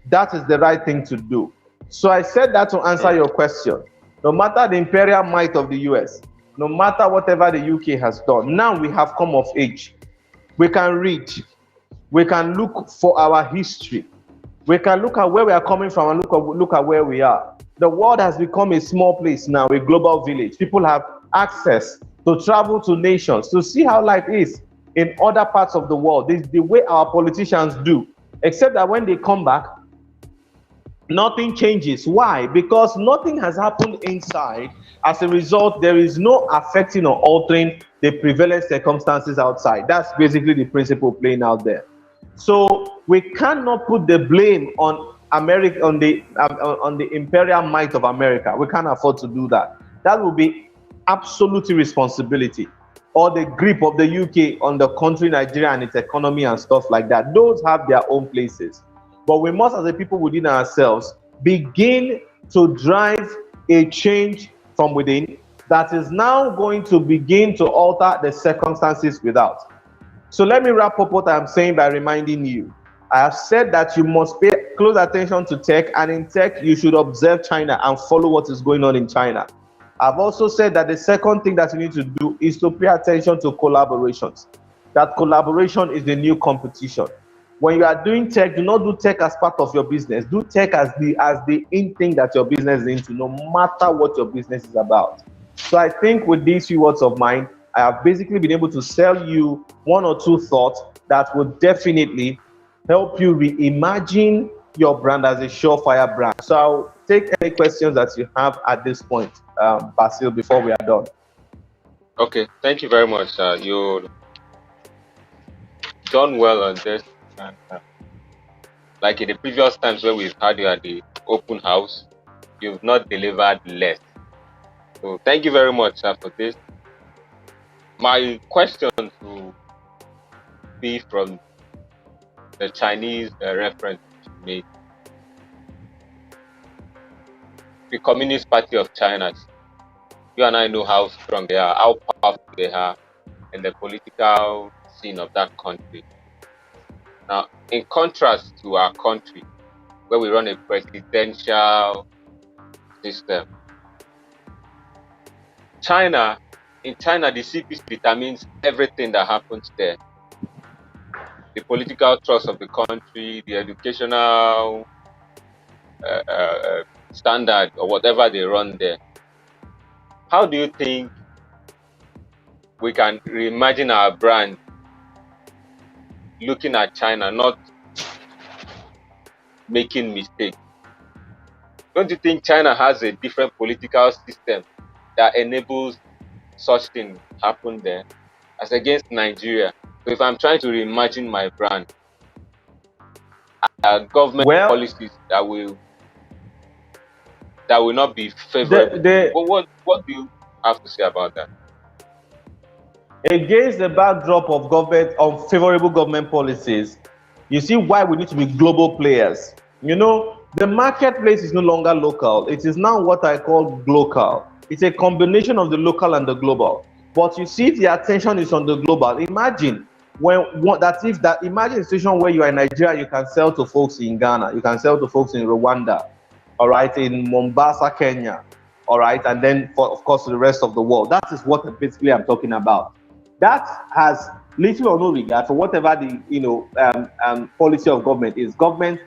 That is the right thing to do. So I said that to answer your question. No matter the imperial might of the US, no matter whatever the UK has done, now we have come of age. We can read, we can look for our history, we can look at where we are coming from and look at where we are. The world has become a small place now, a global village. People have access to travel to nations to see how life is in other parts of the world. This is the way our politicians do, except that when they come back, nothing changes. Why? Because nothing has happened inside. As a result, there is no affecting or altering the prevalent circumstances outside. That's basically the principle playing out there. So we cannot put the blame on America, on the imperial might of America. We can't afford to do that. That will be absolute irresponsibility. Or the grip of the UK on the country Nigeria and its economy and stuff like that. Those have their own places. But we must, as a people within ourselves, begin to drive a change from within that is now going to begin to alter the circumstances without. So let me wrap up what I'm saying by reminding you. I have said that you must pay close attention to tech, and in tech, you should observe China and follow what is going on in China. I've also said that the second thing that you need to do is to pay attention to collaborations. That collaboration is the new competition. When you are doing tech, do not do tech as part of your business. Do tech as the in thing that your business is into, no matter what your business is about. So I think with these few words of mine, I have basically been able to sell you one or two thoughts that would definitely help you reimagine your brand as a surefire brand. So I'll take any questions that you have at this point, Basil, before we are done. Okay, thank you very much. You've done well on this. And, like in the previous times where we've had you at the open house, you've not delivered less. So thank you very much for this. My question will be from the Chinese reference you made. The Communist Party of China. You and I know how strong they are, how powerful they are in the political scene of that country. Now, in contrast to our country, where we run a presidential system, in China, the CPC determines everything that happens there. The political trust of the country, the educational standard, or whatever they run there. How do you think we can reimagine our brand looking at China, not making mistakes? Don't you think China has a different political system that enables such things happen there as against Nigeria? So if I'm trying to reimagine my brand, government policies that will not be favorable. What do you have to say about that? Against the backdrop of unfavorable government policies, you see why we need to be global players. The marketplace is no longer local. It is now what I call global. It's a combination of the local and the global. But you see, the attention is on the global. Imagine imagine a situation where you are in Nigeria, you can sell to folks in Ghana, you can sell to folks in Rwanda, all right, in Mombasa, Kenya, all right, and then of course to the rest of the world. That is what basically I'm talking about. That has little or no regard for whatever the policy of government is. Government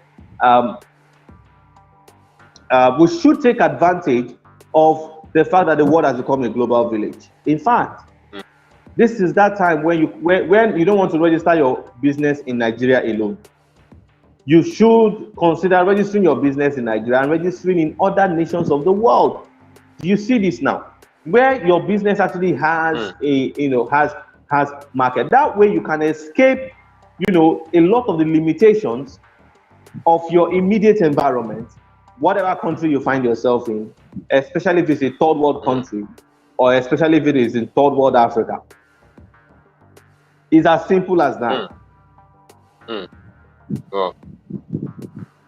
we should take advantage of the fact that the world has become a global village. In fact, this is that time when you don't want to register your business in Nigeria alone. You should consider registering your business in Nigeria and registering in other nations of the world. Do you see this now? Where your business actually has has market. That way you can escape, a lot of the limitations of your immediate environment whatever country you find yourself in, especially if it's a third world Mm, country, or especially if it is in third world Africa. It's as simple as mm, that. mm. Wow,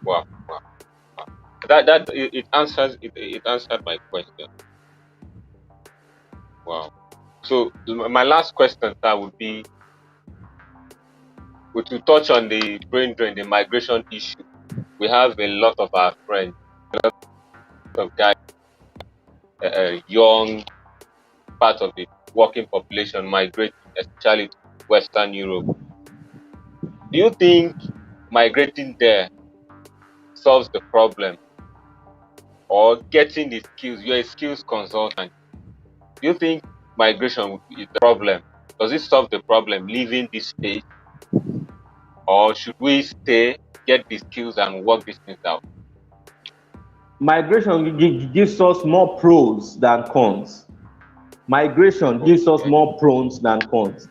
wow, wow. That it answers it answered my question. Wow. So my last question, sir, would be to touch on the brain drain, the migration issue. We have a lot of our friends, a lot of guys, young part of the working population migrating, especially to Western Europe. Do you think migrating there solves the problem, or getting the skills? You're a skills consultant. Do you think migration is the problem? Does it solve the problem leaving this space, or should we stay, get the skills, and work these things out? Migration gives us more pros than cons. Migration gives us Okay. more pros than cons.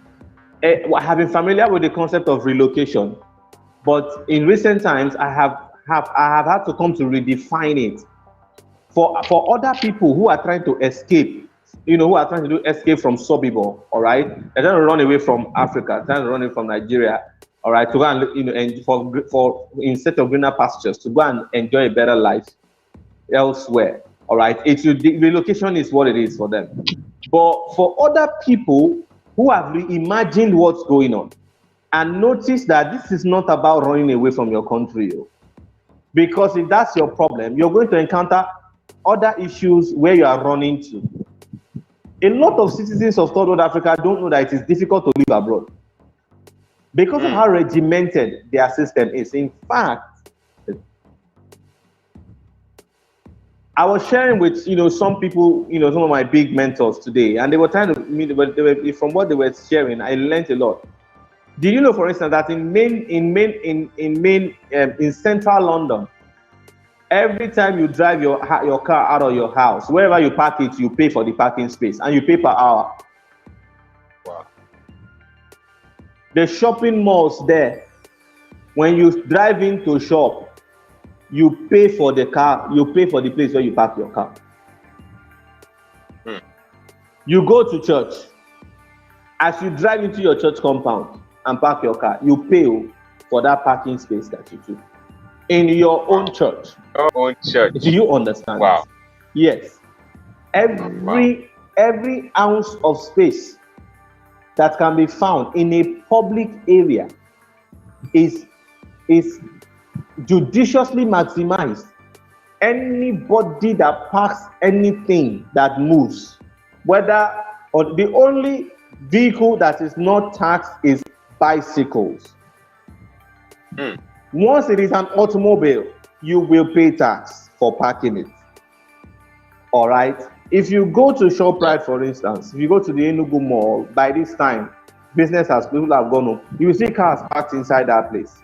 I have been familiar with the concept of relocation, but in recent times, I have had to come to redefine it for other people who are trying to escape, who are trying to do escape from Sobibor, all right? They're trying to run away from Africa, trying to run away from Nigeria, all right, to go and, and for instead of greener pastures, to go and enjoy a better life elsewhere, all right? The relocation is what it is for them. But for other people who have reimagined what's going on and notice that this is not about running away from your country, because if that's your problem, you're going to encounter other issues where you are running to. A lot of citizens of third world Africa don't know that it is difficult to live abroad because of Mm, how regimented their system is. In fact, I was sharing with some people, some of my big mentors today, and they were trying to from what they were sharing, I learned a lot. Did you know, for instance, that in central London, every time you drive your car out of your house, wherever you park it, you pay for the parking space and you pay per hour. wow. The shopping malls there, when you drive into shop, you pay for the car, you pay for the place where you park your car. Mm, You go to church, as you drive into your church compound and park your car, you pay for that parking space that you took in your wow. own church. Your own church. Do you understand Wow. this? Yes. Wow. Every ounce of space that can be found in a public area is judiciously maximized. Anybody that parks anything that moves, whether or the only vehicle that is not taxed is bicycles. Mm, Once it is an automobile, you will pay tax for parking it. All right. If you go to yeah. ShopRite, for instance, if you go to the Enugu Mall, by this time, people have gone home. You will see cars parked inside that place.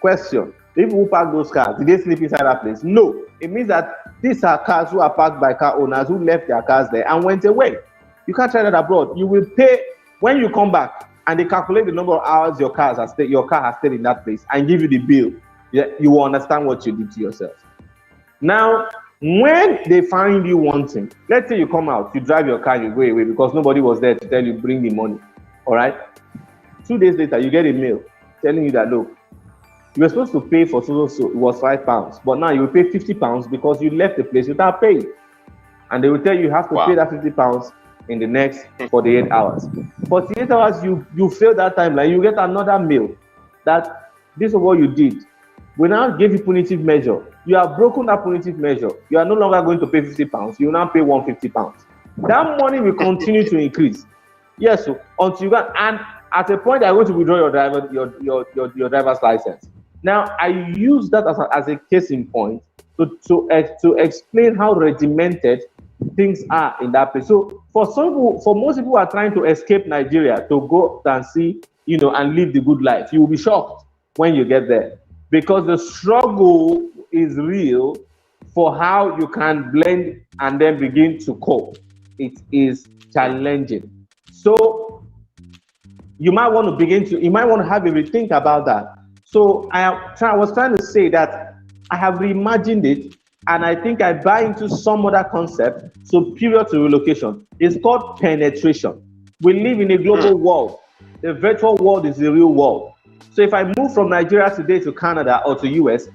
Question: if who park those cars, did they sleep inside that place? No. It means that these are cars who are parked by car owners who left their cars there and went away. You can't try that abroad. You will pay when you come back, and they calculate the number of hours your car has stayed in that place and give you the bill. You will understand what you did to yourself. Now, when they find you wanting, let's say you come out, you drive your car, you go away because nobody was there to tell you bring the money. All right. 2 days later, you get a mail telling you that look, you were supposed to pay for so it was £5, but now you will pay £50 because you left the place without paying, and they will tell you have to pay Wow. that £50 in the next 48 hours. 48 hours, you fail that timeline, you get another mail that this is what you did. We now give you punitive measure. You have broken that punitive measure. You are no longer going to pay £50. You will now pay £150. That money will continue to increase. Yes, so until you get, and at a point, I'm going to withdraw your driver's license. Now, I use that as a case in point to explain how regimented things are in that place. So, for most people who are trying to escape Nigeria to go and see, and live the good life, you will be shocked when you get there because the struggle is real for how you can blend and then begin to cope. It is Mm, challenging. So you might want to have a rethink about that. So I was trying to say that I have reimagined it and I think I buy into some other concept superior to relocation. It's called penetration. We live in a Hmm. global world. The virtual world is the real world. So if I move from Nigeria today to Canada or to US,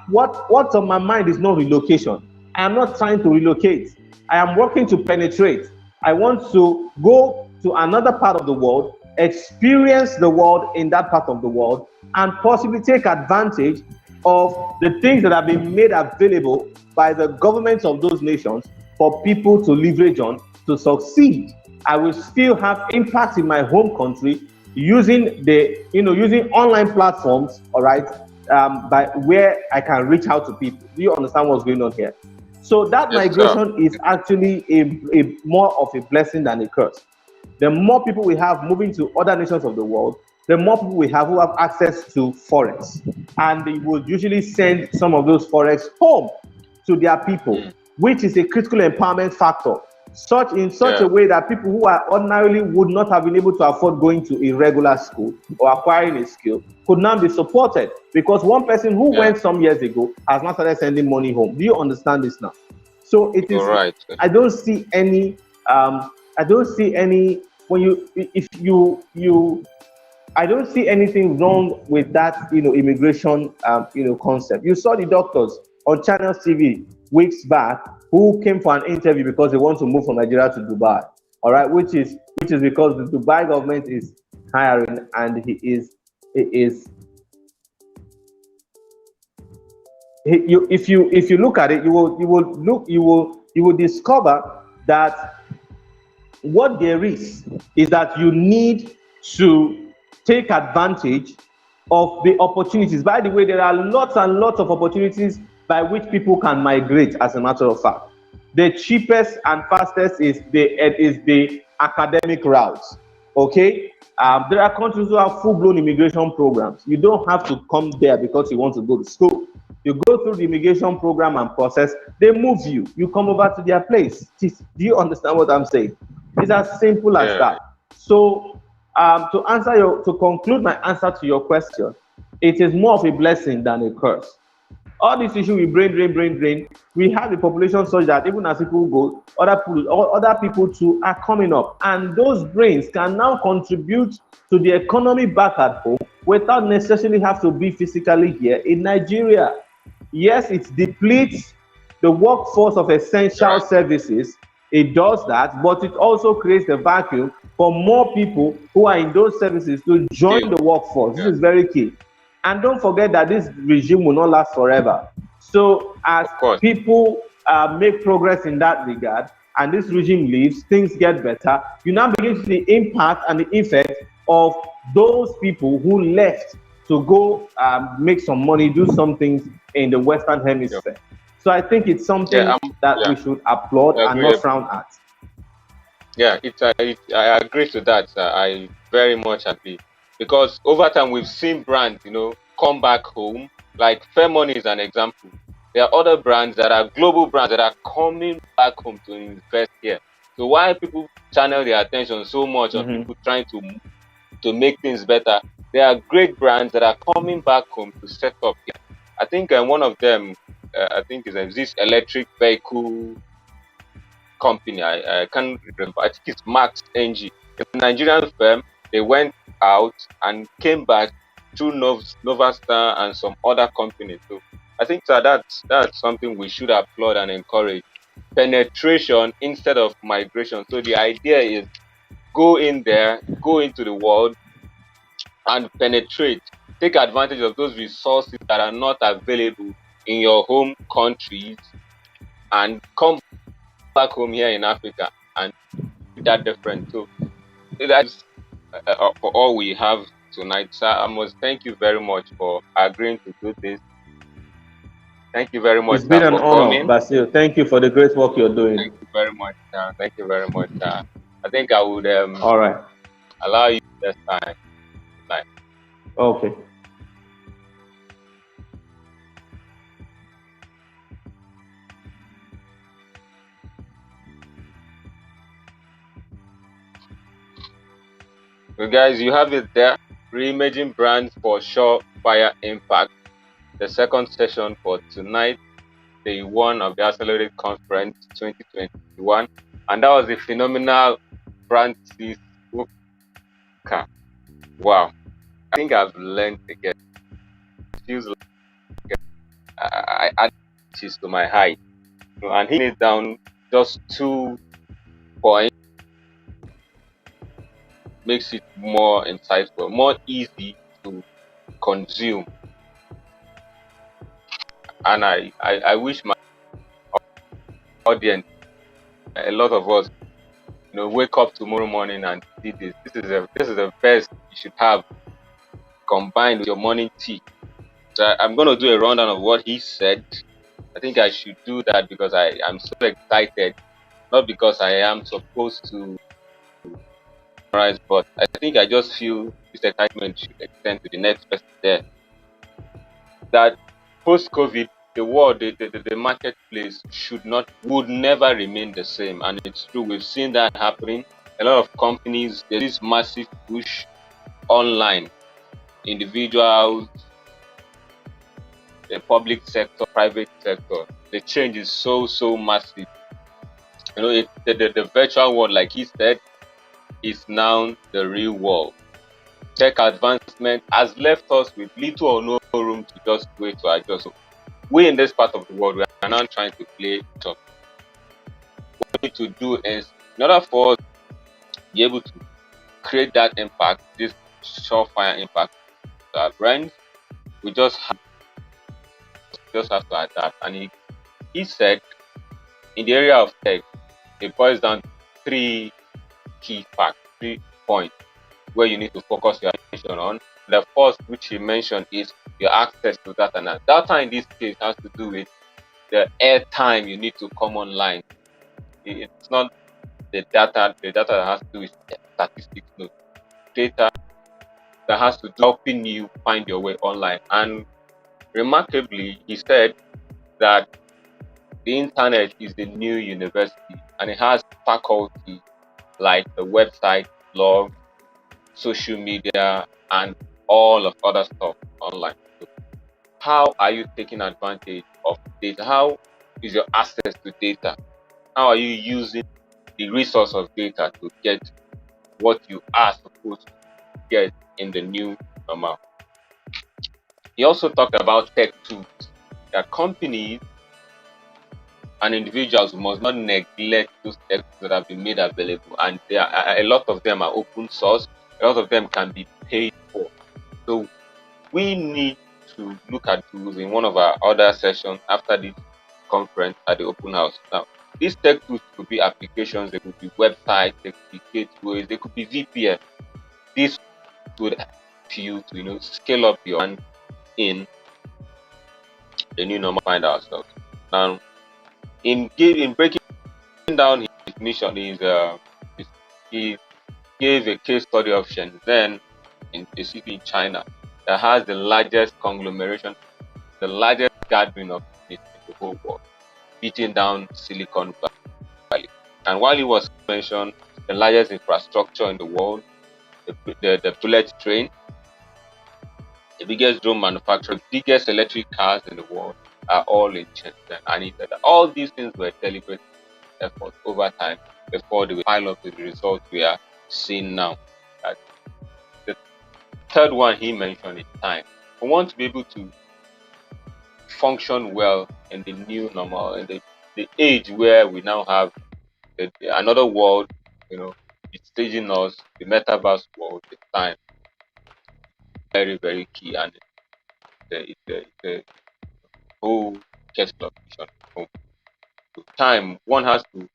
what's on my mind is not relocation. I am not trying to relocate. I am working to penetrate. I want to go to another part of the world, experience the world in that part of the world, and possibly take advantage of the things that have been made available by the governments of those nations for people to leverage on to succeed. I will still have impact in my home country using using online platforms, all right, by where I can reach out to people. Do you understand what's going on here? So that Yes, sir. migration is actually a more of a blessing than a curse. The more people we have moving to other nations of the world, the more people we have who have access to forex. And they will usually send some of those forex home to their people, Hmm. which is a critical empowerment factor. Such Yeah. a way that people who are ordinarily would not have been able to afford going to a regular school or acquiring a skill could now be supported because one person who Yeah. went some years ago has now started sending money home. Do you understand this now? So it You're is. right. I don't see any. I don't see any. When you, if you, I don't see anything wrong with that. Immigration. Concept. You saw the doctors on Channels TV weeks back who came for an interview because they want to move from Nigeria to Dubai. All right, which is because the Dubai government is hiring and he is if you look at it, you will discover that what there is that you need to take advantage of the opportunities. By the way, there are lots and lots of opportunities by which people can migrate, as a matter of fact. The cheapest and fastest is the academic routes. Okay, there are countries who have full-blown immigration programs. You don't have to come there because you want to go to school. You go through the immigration program and process, they move you. You come over to their place. Do you understand what I'm saying? It's as simple as Yeah. that. So, to conclude my answer to your question, it is more of a blessing than a curse. All this issue with brain, we have a population such that even as people go, other people too are coming up, and those brains can now contribute to the economy back at home without necessarily have to be physically here in Nigeria. Yes, it depletes the workforce of essential Right. services. It does that, but it also creates a vacuum for more people who are in those services to join Skill. the workforce. This Yeah. is very key. And don't forget that this regime will not last forever. So as Of course. people make progress in that regard, and this regime leaves, things get better. You now begin to see the impact and the effect of those people who left to go make some money, do some things in the Western Yeah. Hemisphere. So I think it's Yeah. something that Yeah. we should applaud and not Agreeable. frown at. Yeah. I agree to that. I very much agree because over time we've seen brands, come back home. Like Fairmoney is an example. There are other brands that are global brands that are coming back home to invest here. So why people channel their attention so much on Mhm. people trying to make things better? There are great brands that are coming back home to set up here. I think one of them, I think, is this electric vehicle company. I can't remember. I think it's Max NG. It's a Nigerian firm. They went out and came back through Novastar and some other companies. So I think that's something we should applaud and encourage. Penetration instead of migration. So the idea is go in there, go into the world and penetrate. Take advantage of those resources that are not available in your home countries and come back home here in Africa and make that difference. So that's for all we have tonight, sir. I must thank you very much for agreeing to do this. Thank you very much, It's sir, been an for honor, coming. Basil. Thank you for the great work you're doing. Thank you very much, sir. Thank you very much, sir. I think I would All right. allow you this time tonight. Okay. So, guys, you have it there. Reimaging brands for sure fire impact. The second session for tonight. day one of the Accelerate Conference 2021, and that was the phenomenal Francis Walker. Wow, I think I've learned again. It feels like I add inches to my height, and he is down just 2 points, makes it more insightful, more easy to consume. And I wish my audience, a lot of us, wake up tomorrow morning and see this. This is the best you should have combined with your morning tea. So I'm going to do a rundown of what he said. I think I should do that because I'm so excited, not because I am supposed to memorize, but I think I just feel this excitement should extend to the next person there. That post-COVID, the world, the marketplace would never remain the same. And it's true, we've seen that happening. A lot of companies, there's this massive push online. Individuals, the public sector, private sector, the change is so massive. The virtual world, like he said, is now the real world. Tech advancement has left us with little or no room to just wait to adjust. So we in this part of the world, we are now trying to play top. What we need to do is, in order for us to be able to create that impact, this surefire impact to our brands, we just have to adapt. And he said, in the area of tech, it boils down to three key facts, 3 points where you need to focus your attention on. The first, which he mentioned, is your access to data. Now, data in this case has to do with the airtime you need to come online. It's not the data that has to do with statistics, no. Data that has to do helping you find your way online. And remarkably, he said that the internet is the new university and it has faculty like the website, blog, social media, and all of other stuff online. So how are you taking advantage of data? How is your access to data? How are you using the resource of data to get what you are supposed to get in the new normal? He also talked about tech tools that companies and individuals must not neglect those tech tools that have been made available, and a lot of them are open source. A lot of them can be paid for. So we need to look at tools in one of our other sessions after this conference at the open house. Now, these tech tools could be applications, they could be websites, they could be gateways, they could be VPN. This would help you to scale up your brand in the new normal find ourselves. Now, in breaking down his mission, he gave a case study of Shenzhen in a city in China that has the largest conglomeration, the largest gathering of it in the whole world, beating down Silicon Valley. And while he was mentioned, the largest infrastructure in the world, the bullet train, the biggest drone manufacturer, the biggest electric cars in the world are all in Shenzhen. And he said that all these things were deliberate efforts over time before they will pile up to the results we are seeing now. The third one he mentioned is time. We want to be able to function well in the new normal, in the age where we now have another world, it's staging us, the metaverse world. The time very, very key, and it's a whole kettle of fish on its own. So time, one has to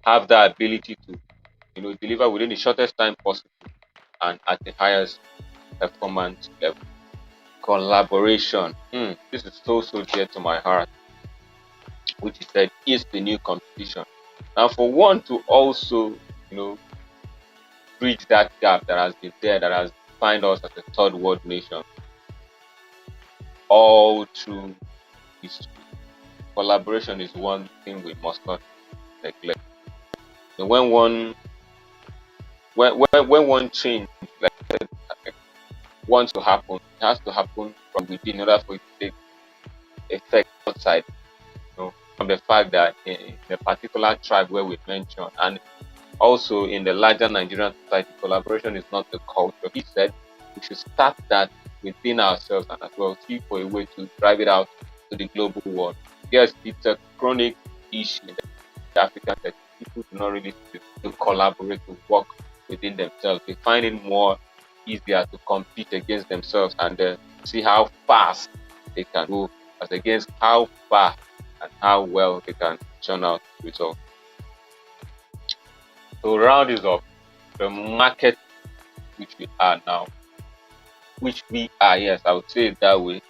have the ability to deliver within the shortest time possible and at the highest performance level. Collaboration, this is so dear to my heart, which he said is the new competition. Now, for one to also bridge that gap that has been there, that has defined us as a third world nation all through history. Collaboration is one thing we must not neglect. So when one change like wants to happen, it has to happen from within in order for it to take effect outside. from the fact that in the particular tribe where we mentioned, and also in the larger Nigerian society, collaboration is not the culture. He said we should start that within ourselves and as well see for a way to drive it out to the global world. Yes, it's a chronic issue in the African sector. People do not really to collaborate, to work within themselves. They find it more easier to compete against themselves and see how fast they can go as against how far and how well they can churn out results. So round is up. The market which we are now, which we are, yes, I would say it that way,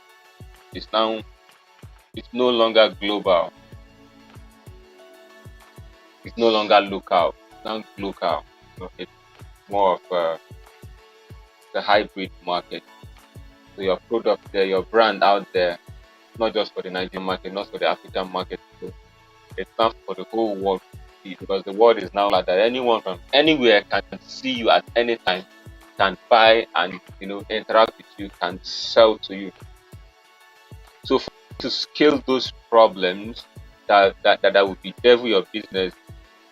is now, it's no longer global, it's no longer local, it's now local. It's more of the hybrid market. So your product there, your brand out there, not just for the Nigerian market, not for the African market. So it's not for the whole world to see, because the world is now like that. Anyone from anywhere can see you at any time, can buy and interact with you, can sell to you. So to scale those problems that would be devil your business,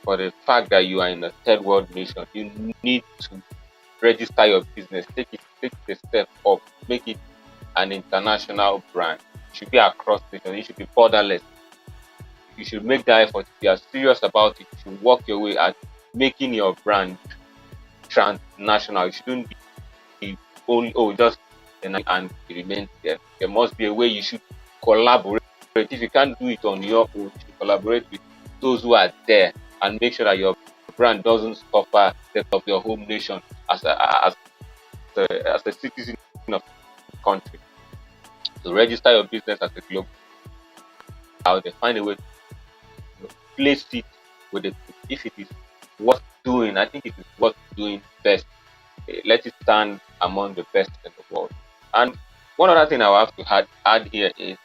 for the fact that you are in a third world nation, you need to register your business, take the step up, make it an international brand. It should be across nations, it should be borderless. You should make that effort. If you are serious about it, you should work your way at making your brand transnational. You shouldn't be only just and it remains there. There must be a way you should collaborate. If you can't do it on your own, you should collaborate with those who are there and make sure that your brand doesn't suffer the of your home nation as a citizen of the country. So register your business as a global. How they find a way to place it with it. If it is worth doing, I think it is worth doing best. Let it stand among the best in the world. And one other thing I will have to add here is,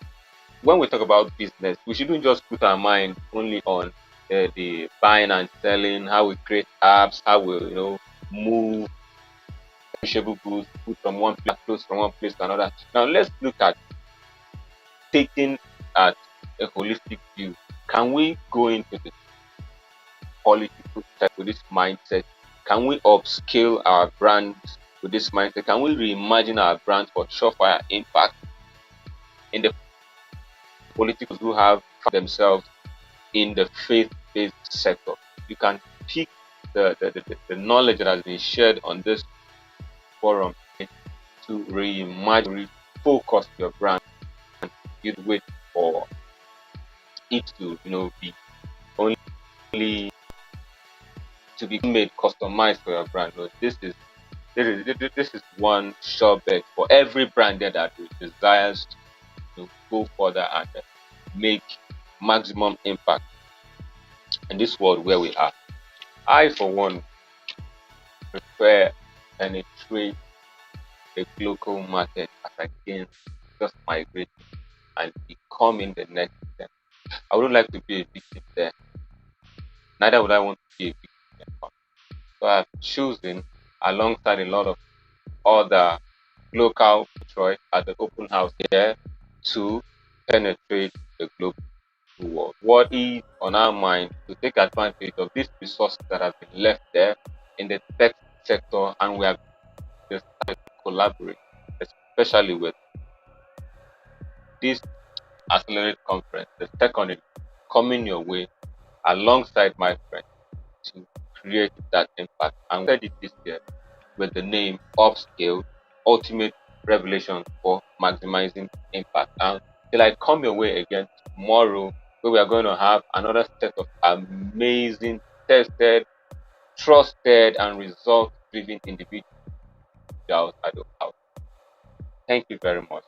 when we talk about business, we shouldn't just put our mind only on the buying and selling, how we create apps, how we move perishable goods, food from one place, clothes from one place to another. Now let's look at taking at a holistic view. Can we go into the political sector with this mindset? Can we upscale our brands with this mindset? Can we reimagine our brands for surefire impact in the politicals who have themselves in the faith-based sector? You can pick the knowledge that has been shared on this forum to reimagine, refocus your brand, and give way for it to be only to be made customized for your brand. No, this is one sure bet for every brand there that desires to go further and make maximum impact in this world where we are. I, for one, prefer penetrate the local market as against just migrating and becoming the next step. I wouldn't like to be a victim there. Neither would I want to be a victim there. So I've chosen, alongside a lot of other local choice at the open house here, to penetrate the global world. What is on our mind to take advantage of these resources that have been left there in the tech sector, and we are just collaborate, especially with this accelerated conference, the second is coming your way alongside my friend to create that impact. And we said it this year with the name Upscale, Ultimate Revelation for Maximizing Impact. And till I come your way again tomorrow, where we are going to have another set of amazing, tested, trusted, and result-driven individuals at the house. Thank you very much.